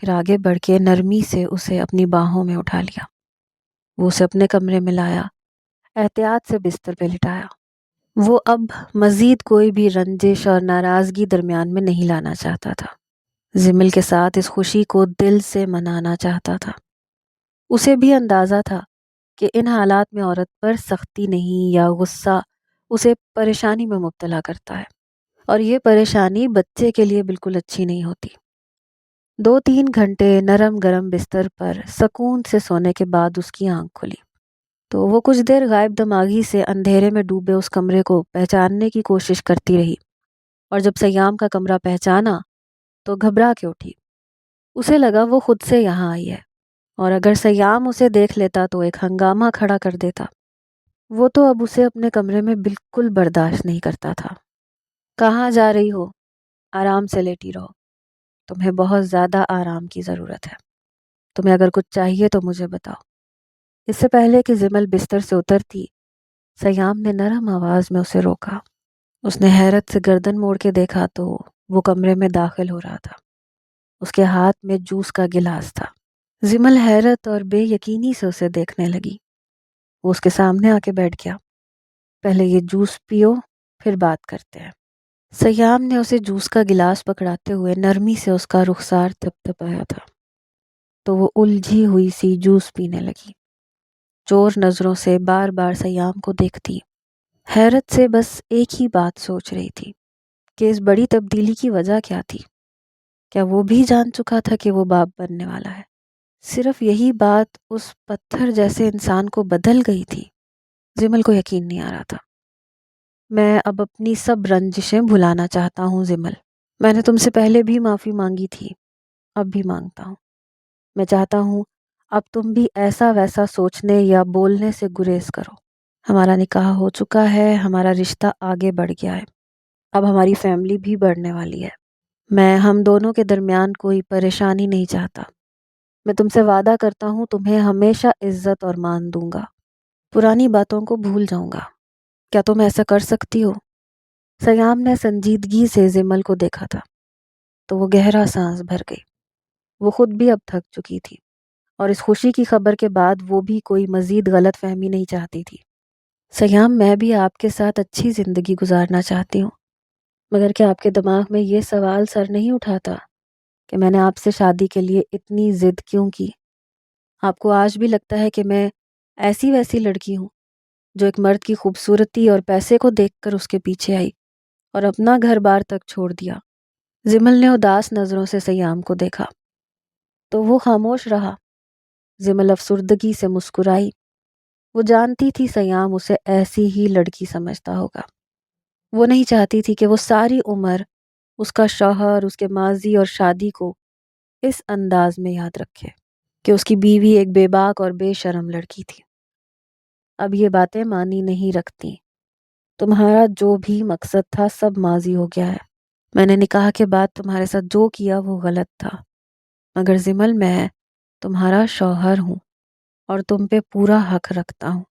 پھر آگے بڑھ کے نرمی سے اسے اپنی باہوں میں اٹھا لیا۔ وہ اسے اپنے کمرے میں لایا، احتیاط سے بستر پہ لٹایا۔ وہ اب مزید کوئی بھی رنجش اور ناراضگی درمیان میں نہیں لانا چاہتا تھا۔ زمل کے ساتھ اس خوشی کو دل سے منانا چاہتا تھا۔ اسے بھی اندازہ تھا کہ ان حالات میں عورت پر سختی نہیں یا غصہ اسے پریشانی میں مبتلا کرتا ہے، اور یہ پریشانی بچے کے لیے بالکل اچھی نہیں ہوتی۔ 2-3 گھنٹے نرم گرم بستر پر سکون سے سونے کے بعد اس کی آنکھ کھلی تو وہ کچھ دیر غائب دماغی سے اندھیرے میں ڈوبے اس کمرے کو پہچاننے کی کوشش کرتی رہی، اور جب سیام کا کمرہ پہچانا تو گھبرا کے اٹھی۔ اسے لگا وہ خود سے یہاں آئی ہے، اور اگر سیام اسے دیکھ لیتا تو ایک ہنگامہ کھڑا کر دیتا۔ وہ تو اب اسے اپنے کمرے میں بالکل برداشت نہیں کرتا تھا۔ کہاں جا رہی ہو؟ آرام سے لیٹی رہو، تمہیں بہت زیادہ آرام کی ضرورت ہے۔ تمہیں اگر کچھ چاہیے تو مجھے بتاؤ۔ اس سے پہلے کہ زمل بستر سے اترتی، سیام نے نرم آواز میں اسے روکا۔ اس نے حیرت سے گردن موڑ کے دیکھا تو وہ کمرے میں داخل ہو رہا تھا۔ اس کے ہاتھ میں جوس کا گلاس تھا۔ زمل حیرت اور بے یقینی سے اسے دیکھنے لگی۔ وہ اس کے سامنے آ کے بیٹھ گیا۔ پہلے یہ جوس پیو، پھر بات کرتے ہیں۔ سیام نے اسے جوس کا گلاس پکڑاتے ہوئے نرمی سے اس کا رخسار تھپتھپایا تھا تو وہ الجھی ہوئی سی جوس پینے لگی، چور نظروں سے بار بار سیام کو دیکھتی، حیرت سے بس ایک ہی بات سوچ رہی تھی کہ اس بڑی تبدیلی کی وجہ کیا تھی۔ کیا وہ بھی جان چکا تھا کہ وہ باپ بننے والا ہے؟ صرف یہی بات اس پتھر جیسے انسان کو بدل گئی تھی؟ زمل کو یقین نہیں آ رہا تھا۔ میں اب اپنی سب رنجشیں بھلانا چاہتا ہوں زمل۔ میں نے تم سے پہلے بھی معافی مانگی تھی، اب بھی مانگتا ہوں۔ میں چاہتا ہوں اب تم بھی ایسا ویسا سوچنے یا بولنے سے گریز کرو۔ ہمارا نکاح ہو چکا ہے، ہمارا رشتہ آگے بڑھ گیا ہے، اب ہماری فیملی بھی بڑھنے والی ہے۔ میں ہم دونوں کے درمیان کوئی پریشانی نہیں چاہتا۔ میں تم سے وعدہ کرتا ہوں تمہیں ہمیشہ عزت اور مان دوں گا، پرانی باتوں کو بھول جاؤں گا۔ کیا تم ایسا کر سکتی ہو؟ سیام نے سنجیدگی سے زمل کو دیکھا تھا تو وہ گہرا سانس بھر گئی۔ وہ خود بھی اب تھک چکی تھی اور اس خوشی کی خبر کے بعد وہ بھی کوئی مزید غلط فہمی نہیں چاہتی تھی۔ سیام، میں بھی آپ کے ساتھ اچھی زندگی گزارنا چاہتی ہوں، مگر کیا آپ کے دماغ میں یہ سوال سر نہیں اٹھاتا کہ میں نے آپ سے شادی کے لیے اتنی ضد کیوں کی؟ آپ کو آج بھی لگتا ہے کہ میں ایسی ویسی لڑکی ہوں جو ایک مرد کی خوبصورتی اور پیسے کو دیکھ کر اس کے پیچھے آئی اور اپنا گھر بار تک چھوڑ دیا؟ زمل نے اداس نظروں سے سیام کو دیکھا تو وہ خاموش رہا۔ زمل افسردگی سے مسکرائی۔ وہ جانتی تھی سیام اسے ایسی ہی لڑکی سمجھتا ہوگا۔ وہ نہیں چاہتی تھی کہ وہ ساری عمر اس کا شوہر اس کے ماضی اور شادی کو اس انداز میں یاد رکھے کہ اس کی بیوی ایک بے باک اور بے شرم لڑکی تھی۔ اب یہ باتیں معنی نہیں رکھتی۔ تمہارا جو بھی مقصد تھا سب ماضی ہو گیا ہے۔ میں نے نکاح کے بعد تمہارے ساتھ جو کیا وہ غلط تھا، مگر زمل میں تمہارا شوہر ہوں اور تم پہ پورا حق رکھتا ہوں۔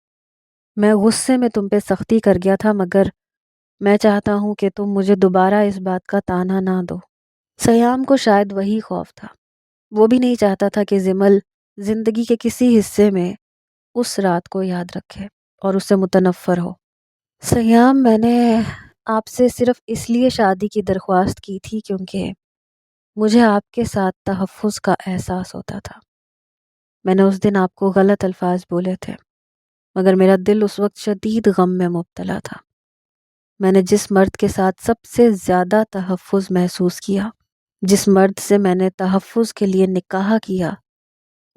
میں غصے میں تم پہ سختی کر گیا تھا، مگر میں چاہتا ہوں کہ تم مجھے دوبارہ اس بات کا طعنہ نہ دو۔ سیام کو شاید وہی خوف تھا۔ وہ بھی نہیں چاہتا تھا کہ زمل زندگی کے کسی حصے میں اس رات کو یاد رکھے اور اس سے متنفر ہو۔ سیام، میں نے آپ سے صرف اس لیے شادی کی درخواست کی تھی کیونکہ مجھے آپ کے ساتھ تحفظ کا احساس ہوتا تھا۔ میں نے اس دن آپ کو غلط الفاظ بولے تھے، مگر میرا دل اس وقت شدید غم میں مبتلا تھا۔ میں نے جس مرد کے ساتھ سب سے زیادہ تحفظ محسوس کیا، جس مرد سے میں نے تحفظ کے لیے نکاح کیا،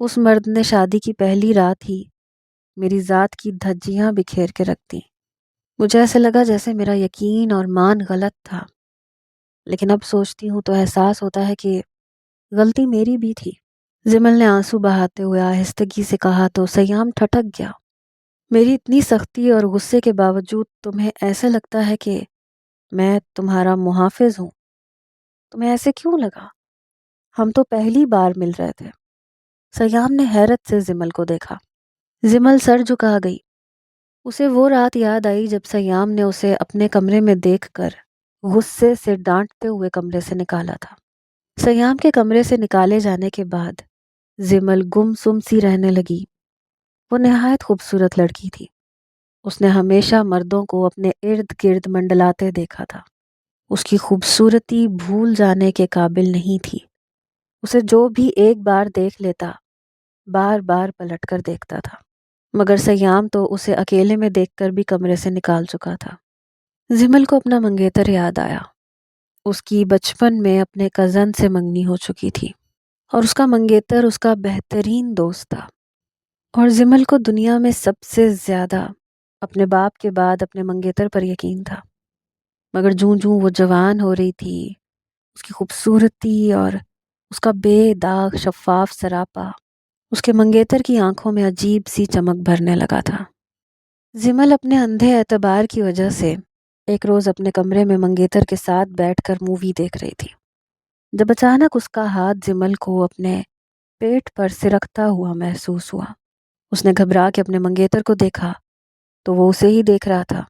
اس مرد نے شادی کی پہلی رات ہی میری ذات کی دھجیاں بکھیر کے رکھ دیں۔ مجھے ایسے لگا جیسے میرا یقین اور مان غلط تھا، لیکن اب سوچتی ہوں تو احساس ہوتا ہے کہ غلطی میری بھی تھی۔ زمل نے آنسو بہاتے ہوئے آہستگی سے کہا تو سیام ٹھٹک گیا۔ میری اتنی سختی اور غصے کے باوجود تمہیں ایسے لگتا ہے کہ میں تمہارا محافظ ہوں؟ تمہیں ایسے کیوں لگا؟ ہم تو پہلی بار مل رہے تھے۔ سیام نے حیرت سے زمل کو دیکھا۔ زمل سر جھکا گئی۔ اسے وہ رات یاد آئی جب سیام نے اسے اپنے کمرے میں دیکھ کر غصے سے ڈانٹتے ہوئے کمرے سے نکالا تھا۔ سیام کے کمرے سے نکالے جانے کے بعد زمل گم سم سی رہنے لگی۔ وہ نہایت خوبصورت لڑکی تھی۔ اس نے ہمیشہ مردوں کو اپنے ارد گرد منڈلاتے دیکھا تھا۔ اس کی خوبصورتی بھول جانے کے قابل نہیں تھی۔ اسے جو بھی ایک بار دیکھ لیتا بار بار پلٹ کر دیکھتا تھا، مگر سیام تو اسے اکیلے میں دیکھ کر بھی کمرے سے نکال چکا تھا۔ زمل کو اپنا منگیتر یاد آیا۔ اس کی بچپن میں اپنے کزن سے منگنی ہو چکی تھی اور اس کا منگیتر اس کا بہترین دوست تھا، اور زمل کو دنیا میں سب سے زیادہ اپنے باپ کے بعد اپنے منگیتر پر یقین تھا۔ مگر جوں جوں وہ جوان ہو رہی تھی، اس کی خوبصورتی اور اس کا بے داغ شفاف سراپا اس کے منگیتر کی آنکھوں میں عجیب سی چمک بھرنے لگا تھا۔ زمل اپنے اندھے اعتبار کی وجہ سے ایک روز اپنے کمرے میں منگیتر کے ساتھ بیٹھ کر مووی دیکھ رہی تھی، جب اچانک اس کا ہاتھ زمل کو اپنے پیٹ پر سرکتا ہوا محسوس ہوا۔ اس نے گھبرا کے اپنے منگیتر کو دیکھا تو وہ اسے ہی دیکھ رہا تھا۔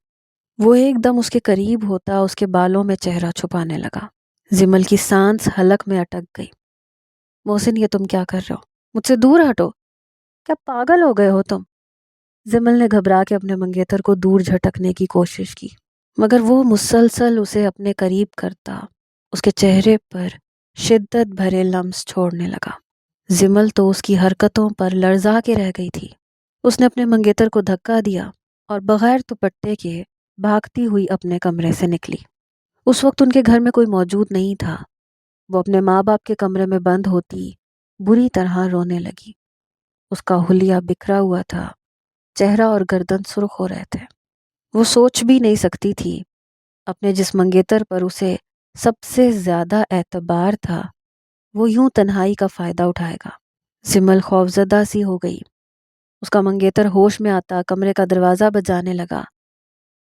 وہ ایک دم اس کے قریب ہوتا اس کے بالوں میں چہرہ چھپانے لگا۔ زمل کی سانس حلق میں اٹک گئی۔ محسن، یہ تم کیا کر رہے ہو؟ مجھ سے دور ہٹو۔ کیا پاگل ہو گئے ہو تم؟ زمل نے گھبرا کے اپنے منگیتر کو دور جھٹکنے کی کوشش کی، مگر وہ مسلسل اسے اپنے قریب کرتا اس کے چہرے پر شدت بھرے لمس چھوڑنے لگا۔ زمل تو اس کی حرکتوں پر لرزا کے رہ گئی تھی۔ اس نے اپنے منگیتر کو دھکا دیا اور بغیر دوپٹے کے بھاگتی ہوئی اپنے کمرے سے نکلی۔ اس وقت ان کے گھر میں کوئی موجود نہیں تھا۔ وہ اپنے ماں باپ کے کمرے میں بند ہوتی بری طرح رونے لگی۔ اس کا حلیہ بکھرا ہوا تھا، چہرہ اور گردن سرخ ہو رہے تھے۔ وہ سوچ بھی نہیں سکتی تھی اپنے جس منگیتر پر اسے سب سے زیادہ اعتبار تھا وہ یوں تنہائی کا فائدہ اٹھائے گا۔ زمل خوفزدہ سی ہو گئی۔ اس کا منگیتر ہوش میں آتا کمرے کا دروازہ بجانے لگا،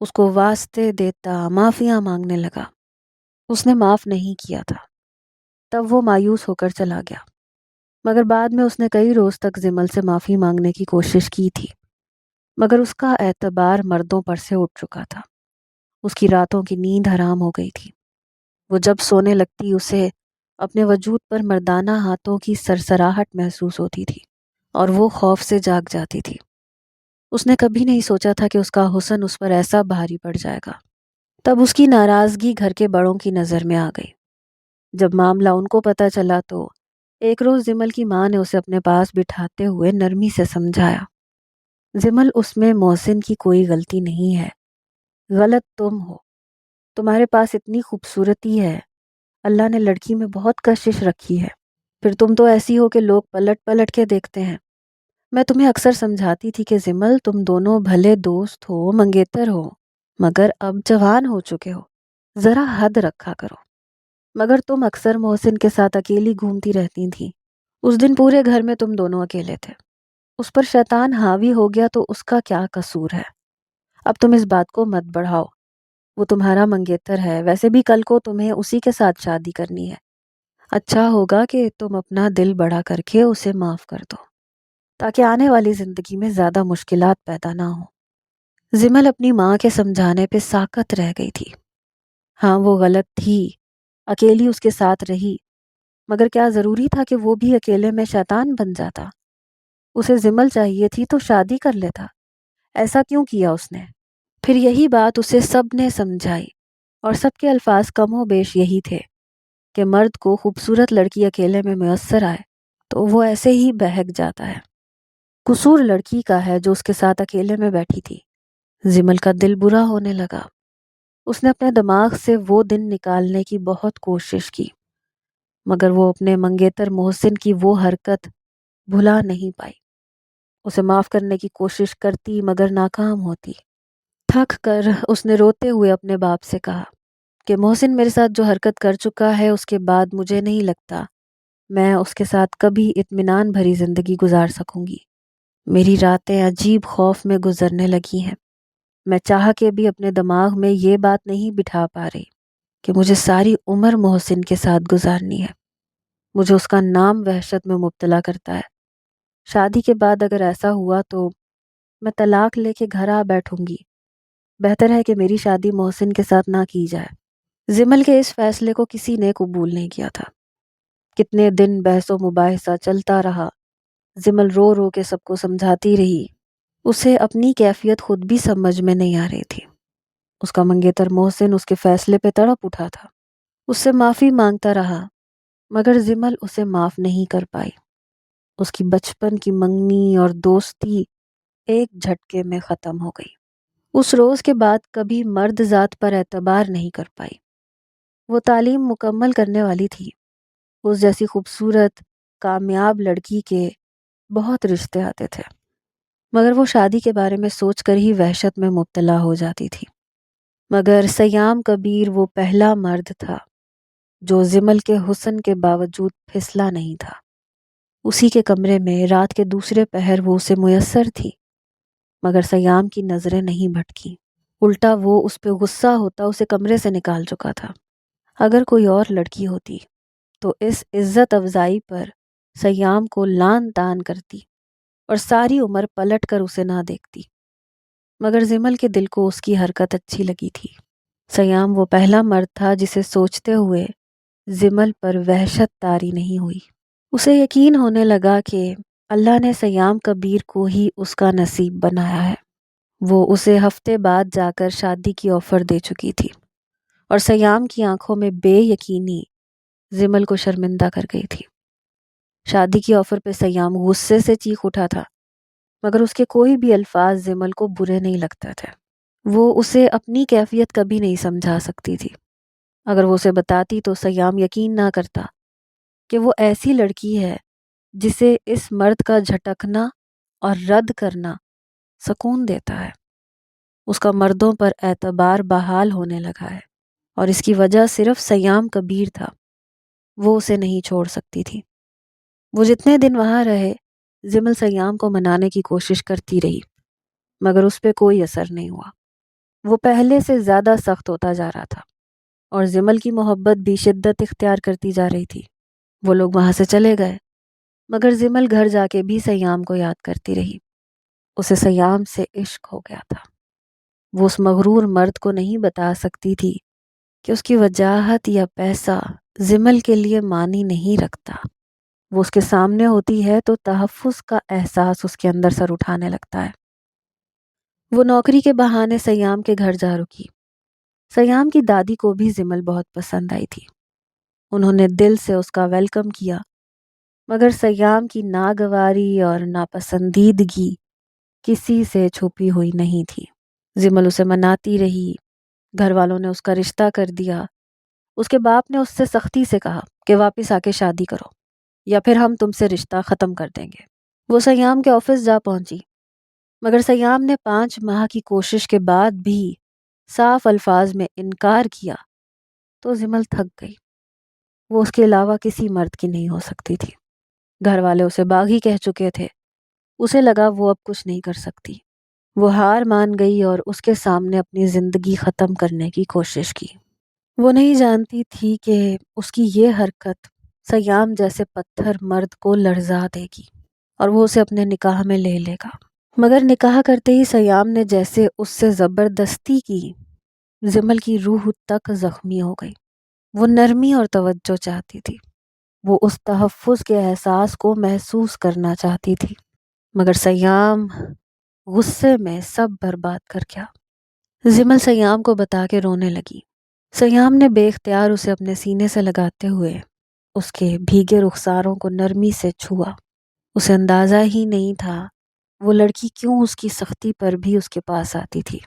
اس کو واسطے دیتا، معافیاں مانگنے لگا۔ اس نے معاف نہیں کیا تھا، تب وہ مایوس ہو کر چلا گیا، مگر بعد میں اس نے کئی روز تک زمل سے معافی مانگنے کی کوشش کی تھی، مگر اس کا اعتبار مردوں پر سے اٹھ چکا تھا۔ اس کی راتوں کی نیند حرام ہو گئی تھی۔ وہ جب سونے لگتی اسے اپنے وجود پر مردانہ ہاتھوں کی سرسراہٹ محسوس ہوتی تھی اور وہ خوف سے جاگ جاتی تھی۔ اس نے کبھی نہیں سوچا تھا کہ اس کا حسن اس پر ایسا بھاری پڑ جائے گا۔ تب اس کی ناراضگی گھر کے بڑوں کی نظر میں آ گئی۔ جب معاملہ ان کو پتہ چلا تو ایک روز زمل کی ماں نے اسے اپنے پاس بٹھاتے ہوئے نرمی سے سمجھایا، زمل اس میں محسن کی کوئی غلطی نہیں ہے، غلط تم ہو۔ تمہارے پاس اتنی خوبصورتی ہے، اللہ نے لڑکی میں بہت کشش رکھی ہے، پھر تم تو ایسی ہو کہ لوگ پلٹ پلٹ کے دیکھتے ہیں۔ میں تمہیں اکثر سمجھاتی تھی کہ زمل تم دونوں بھلے دوست ہو، منگیتر ہو، مگر اب جوان ہو چکے ہو، ذرا حد رکھا کرو۔ مگر تم اکثر محسن کے ساتھ اکیلی گھومتی رہتی تھی۔ اس دن پورے گھر میں تم دونوں اکیلے تھے۔ اس پر شیطان حاوی ہو گیا تو اس کا کیا قصور ہے؟ اب تم اس بات کو مت بڑھاؤ، وہ تمہارا منگیتر ہے، ویسے بھی کل کو تمہیں اسی کے ساتھ شادی کرنی ہے۔ اچھا ہوگا کہ تم اپنا دل بڑا کر کے اسے معاف کر دو، تاکہ آنے والی زندگی میں زیادہ مشکلات پیدا نہ ہوں۔ زمل اپنی ماں کے سمجھانے پہ ساکت رہ گئی تھی۔ ہاں وہ غلط تھی، اکیلی اس کے ساتھ رہی، مگر کیا ضروری تھا کہ وہ بھی اکیلے میں شیطان بن جاتا؟ اسے زمل چاہیے تھی تو شادی کر لیتا، ایسا کیوں کیا اس نے؟ پھر یہی بات اسے سب نے سمجھائی اور سب کے الفاظ کم و بیش یہی تھے کہ مرد کو خوبصورت لڑکی اکیلے میں میسر آئے تو وہ ایسے ہی بہک جاتا ہے۔ قصور لڑکی کا ہے جو اس کے ساتھ اکیلے میں بیٹھی تھی۔ زمل کا دل برا ہونے لگا۔ اس نے اپنے دماغ سے وہ دن نکالنے کی بہت کوشش کی، مگر وہ اپنے منگیتر محسن کی وہ حرکت بھلا نہیں پائی۔ اسے معاف کرنے کی کوشش کرتی مگر ناکام ہوتی۔ تھک کر اس نے روتے ہوئے اپنے باپ سے کہا کہ محسن میرے ساتھ جو حرکت کر چکا ہے اس کے بعد مجھے نہیں لگتا میں اس کے ساتھ کبھی اطمینان بھری زندگی گزار سکوں گی۔ میری راتیں عجیب خوف میں گزرنے لگی ہیں۔ میں چاہ کے بھی اپنے دماغ میں یہ بات نہیں بٹھا پا رہی کہ مجھے ساری عمر محسن کے ساتھ گزارنی ہے۔ مجھے اس کا نام وحشت میں مبتلا کرتا ہے۔ شادی کے بعد اگر ایسا ہوا تو میں طلاق لے کے گھر آ بیٹھوں گی۔ بہتر ہے کہ میری شادی محسن کے ساتھ نہ کی جائے۔ زمل کے اس فیصلے کو کسی نے قبول نہیں کیا تھا۔ کتنے دن بحث و مباحثہ چلتا رہا۔ زمل رو رو کے سب کو سمجھاتی رہی۔ اسے اپنی کیفیت خود بھی سمجھ میں نہیں آ رہی تھی۔ اس کا منگیتر محسن اس کے فیصلے پہ تڑپ اٹھا تھا۔ اس سے معافی مانگتا رہا، مگر زمل اسے معاف نہیں کر پائی۔ اس کی بچپن کی منگنی اور دوستی ایک جھٹکے میں ختم ہو گئی۔ اس روز کے بعد کبھی مرد ذات پر اعتبار نہیں کر پائی۔ وہ تعلیم مکمل کرنے والی تھی۔ اس جیسی خوبصورت کامیاب لڑکی کے بہت رشتے آتے تھے، مگر وہ شادی کے بارے میں سوچ کر ہی وحشت میں مبتلا ہو جاتی تھی۔ مگر سیام کبیر وہ پہلا مرد تھا جو زمل کے حسن کے باوجود پھسلا نہیں تھا۔ اسی کے کمرے میں رات کے دوسرے پہر وہ اسے میسر تھی، مگر سیام کی نظریں نہیں بھٹکی۔ الٹا وہ اس پہ غصہ ہوتا اسے کمرے سے نکال چکا تھا۔ اگر کوئی اور لڑکی ہوتی تو اس عزت افزائی پر سیام کو لان تان کرتی اور ساری عمر پلٹ کر اسے نہ دیکھتی، مگر زمل کے دل کو اس کی حرکت اچھی لگی تھی۔ سیام وہ پہلا مرد تھا جسے سوچتے ہوئے زمل پر وحشت طاری نہیں ہوئی۔ اسے یقین ہونے لگا کہ اللہ نے سیام کبیر کو ہی اس کا نصیب بنایا ہے۔ وہ اسے ہفتے بعد جا کر شادی کی آفر دے چکی تھی اور سیام کی آنکھوں میں بے یقینی زمل کو شرمندہ کر گئی تھی۔ شادی کی آفر پہ سیام غصے سے چیخ اٹھا تھا، مگر اس کے کوئی بھی الفاظ زمل کو برے نہیں لگتے تھے۔ وہ اسے اپنی کیفیت کبھی نہیں سمجھا سکتی تھی۔ اگر وہ اسے بتاتی تو سیام یقین نہ کرتا کہ وہ ایسی لڑکی ہے جسے اس مرد کا جھٹکنا اور رد کرنا سکون دیتا ہے۔ اس کا مردوں پر اعتبار بحال ہونے لگا ہے، اور اس کی وجہ صرف سیام کبیر تھا۔ وہ اسے نہیں چھوڑ سکتی تھی۔ وہ جتنے دن وہاں رہے، زمل سیام کو منانے کی کوشش کرتی رہی، مگر اس پہ کوئی اثر نہیں ہوا۔ وہ پہلے سے زیادہ سخت ہوتا جا رہا تھا، اور زمل کی محبت بھی شدت اختیار کرتی جا رہی تھی۔ وہ لوگ وہاں سے چلے گئے، مگر زمل گھر جا کے بھی سیام کو یاد کرتی رہی۔ اسے سیام سے عشق ہو گیا تھا۔ وہ اس مغرور مرد کو نہیں بتا سکتی تھی کہ اس کی وجاہت یا پیسہ زمل کے لیے معنی نہیں رکھتا۔ وہ اس کے سامنے ہوتی ہے تو تحفظ کا احساس اس کے اندر سر اٹھانے لگتا ہے۔ وہ نوکری کے بہانے سیام کے گھر جا رکی۔ سیام کی دادی کو بھی زمل بہت پسند آئی تھی۔ انہوں نے دل سے اس کا ویلکم کیا، مگر سیام کی ناگواری اور ناپسندیدگی کسی سے چھپی ہوئی نہیں تھی۔ زمل اسے مناتی رہی۔ گھر والوں نے اس کا رشتہ کر دیا۔ اس کے باپ نے اس سے سختی سے کہا کہ واپس آ کے شادی کرو یا پھر ہم تم سے رشتہ ختم کر دیں گے۔ وہ سیام کے آفس جا پہنچی، مگر سیام نے 5 ماہ کی کوشش کے بعد بھی صاف الفاظ میں انکار کیا تو زمل تھک گئی۔ وہ اس کے علاوہ کسی مرد کی نہیں ہو سکتی تھی۔ گھر والے اسے باغی کہہ چکے تھے۔ اسے لگا وہ اب کچھ نہیں کر سکتی۔ وہ ہار مان گئی اور اس کے سامنے اپنی زندگی ختم کرنے کی کوشش کی۔ وہ نہیں جانتی تھی کہ اس کی یہ حرکت سیام جیسے پتھر مرد کو لرزا دے گی اور وہ اسے اپنے نکاح میں لے لے گا۔ مگر نکاح کرتے ہی سیام نے جیسے اس سے زبردستی کی، زمل کی روح تک زخمی ہو گئی۔ وہ نرمی اور توجہ چاہتی تھی۔ وہ اس تحفظ کے احساس کو محسوس کرنا چاہتی تھی، مگر سیام غصے میں سب برباد کر گیا۔ زمل سیام کو بتا کے رونے لگی۔ سیام نے بے اختیار اسے اپنے سینے سے لگاتے ہوئے اس کے بھیگے رخساروں کو نرمی سے چھوا۔ اسے اندازہ ہی نہیں تھا وہ لڑکی کیوں اس کی سختی پر بھی اس کے پاس آتی تھی۔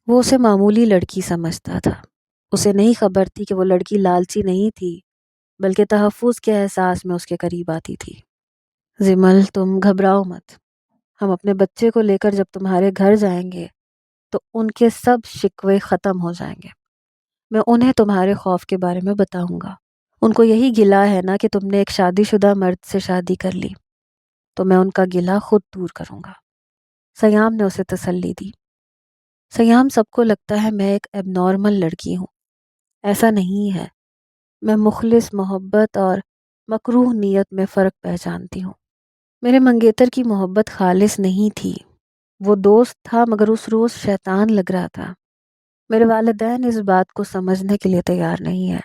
وہ اسے معمولی لڑکی سمجھتا تھا۔ اسے نہیں خبر تھی کہ وہ لڑکی لالچی نہیں تھی، بلکہ تحفظ کے احساس میں اس کے قریب آتی تھی۔ زمل، تم گھبراؤ مت۔ ہم اپنے بچے کو لے کر جب تمہارے گھر جائیں گے تو ان کے سب شکوے ختم ہو جائیں گے۔ میں انہیں تمہارے خوف کے بارے میں بتاؤں گا۔ ان کو یہی گلہ ہے نا کہ تم نے ایک شادی شدہ مرد سے شادی کر لی، تو میں ان کا گلہ خود دور کروں گا۔ سیام نے اسے تسلی دی۔ سیام، سب کو لگتا ہے میں ایک ایب نارمل لڑکی ہوں۔ ایسا نہیں ہے۔ میں مخلص محبت اور مکروہ نیت میں فرق پہچانتی ہوں۔ میرے منگیتر کی محبت خالص نہیں تھی۔ وہ دوست تھا، مگر اس روز شیطان لگ رہا تھا۔ میرے والدین اس بات کو سمجھنے کے لیے تیار نہیں ہے۔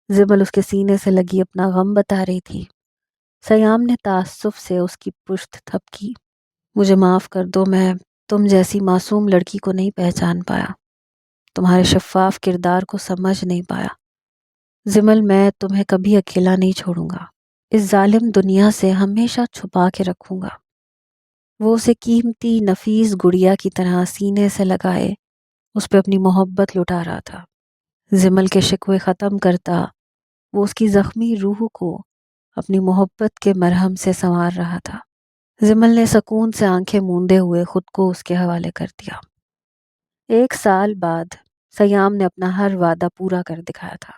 زمل اس کے سینے سے لگی اپنا غم بتا رہی تھی۔ سیام نے تعصب سے اس کی پشت تھپکی۔ مجھے معاف کر دو، میں تم جیسی معصوم لڑکی کو نہیں پہچان پایا، تمہارے شفاف کردار کو سمجھ نہیں پایا۔ زمل، میں تمہیں کبھی اکیلا نہیں چھوڑوں گا۔ اس ظالم دنیا سے ہمیشہ چھپا کے رکھوں گا۔ وہ اسے قیمتی نفیس گڑیا کی طرح سینے سے لگائے اس پہ اپنی محبت لٹا رہا تھا۔ زمل کے شکوے ختم کرتا وہ اس کی زخمی روح کو اپنی محبت کے مرہم سے سنوار رہا تھا۔ زمل نے سکون سے آنکھیں موندے ہوئے خود کو اس کے حوالے کر دیا۔ 1 سال بعد سیام نے اپنا ہر وعدہ پورا کر دکھایا تھا۔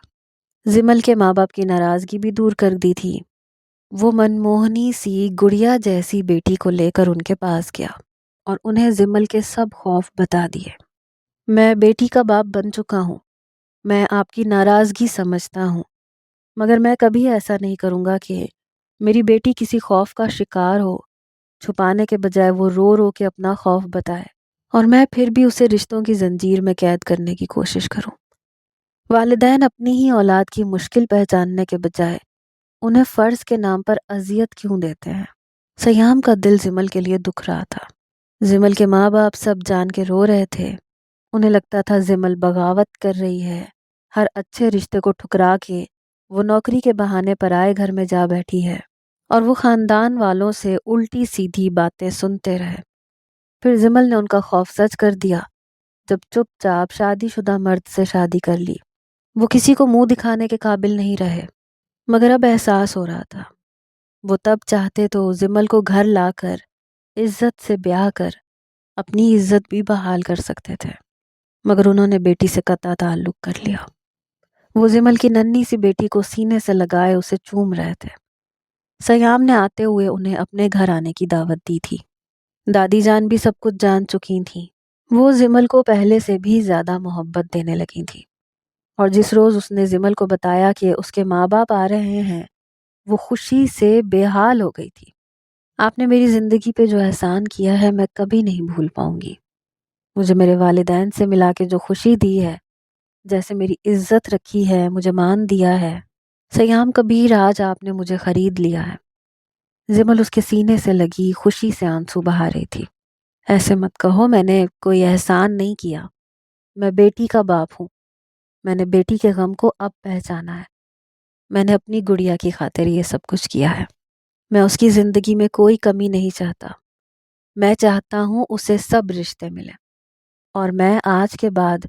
زمل کے ماں باپ کی ناراضگی بھی دور کر دی تھی۔ وہ منموہنی سی گڑیا جیسی بیٹی کو لے کر ان کے پاس گیا اور انہیں زمل کے سب خوف بتا دیے۔ میں بیٹی کا باپ بن چکا ہوں۔ میں آپ کی ناراضگی سمجھتا ہوں، مگر میں کبھی ایسا نہیں کروں گا کہ میری بیٹی کسی خوف کا شکار ہو۔ چھپانے کے بجائے وہ رو رو کے اپنا خوف بتائے اور میں پھر بھی اسے رشتوں کی زنجیر میں قید کرنے کی کوشش کروں۔ والدین اپنی ہی اولاد کی مشکل پہچاننے کے بجائے انہیں فرض کے نام پر اذیت کیوں دیتے ہیں؟ سیام کا دل زمل کے لیے دکھ رہا تھا۔ زمل کے ماں باپ سب جان کے رو رہے تھے۔ انہیں لگتا تھا زمل بغاوت کر رہی ہے۔ ہر اچھے رشتے کو ٹھکرا کے وہ نوکری کے بہانے پرائے گھر میں جا بیٹھی ہے، اور وہ خاندان والوں سے الٹی سیدھی باتیں سنتے رہے۔ پھر زمل نے ان کا خوف سچ کر دیا جب چپ چاپ شادی شدہ مرد سے شادی کر لی۔ وہ کسی کو منہ دکھانے کے قابل نہیں رہے، مگر اب احساس ہو رہا تھا۔ وہ تب چاہتے تو زمل کو گھر لا کر عزت سے بیاہ کر اپنی عزت بھی بحال کر سکتے تھے، مگر انہوں نے بیٹی سے قطع تعلق کر لیا۔ وہ زمل کی ننھی سی بیٹی کو سینے سے لگائے اسے چوم رہے تھے۔ سیام نے آتے ہوئے انہیں اپنے گھر آنے کی دعوت دی تھی۔ دادی جان بھی سب کچھ جان چکی تھیں۔ وہ زمل کو پہلے سے بھی زیادہ محبت دینے لگی تھیں، اور جس روز اس نے زمل کو بتایا کہ اس کے ماں باپ آ رہے ہیں، وہ خوشی سے بے حال ہو گئی تھی۔ آپ نے میری زندگی پہ جو احسان کیا ہے میں کبھی نہیں بھول پاؤں گی۔ مجھے میرے والدین سے ملا کے جو خوشی دی ہے، جیسے میری عزت رکھی ہے، مجھے مان دیا ہے، سیام کبیر آج آپ نے مجھے خرید لیا ہے۔ زمل اس کے سینے سے لگی خوشی سے آنسو بہا رہی تھی۔ ایسے مت کہو، میں نے کوئی احسان نہیں کیا۔ میں بیٹی کا باپ ہوں۔ میں نے بیٹی کے غم کو اب پہچانا ہے۔ میں نے اپنی گڑیا کی خاطر یہ سب کچھ کیا ہے۔ میں اس کی زندگی میں کوئی کمی نہیں چاہتا۔ میں چاہتا ہوں اسے سب رشتے ملیں، اور میں آج کے بعد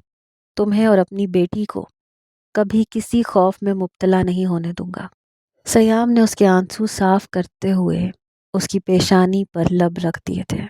تمہیں اور اپنی بیٹی کو کبھی کسی خوف میں مبتلا نہیں ہونے دوں گا۔ سیام نے اس کے آنسو صاف کرتے ہوئے اس کی پیشانی پر لب رکھ دیے تھے۔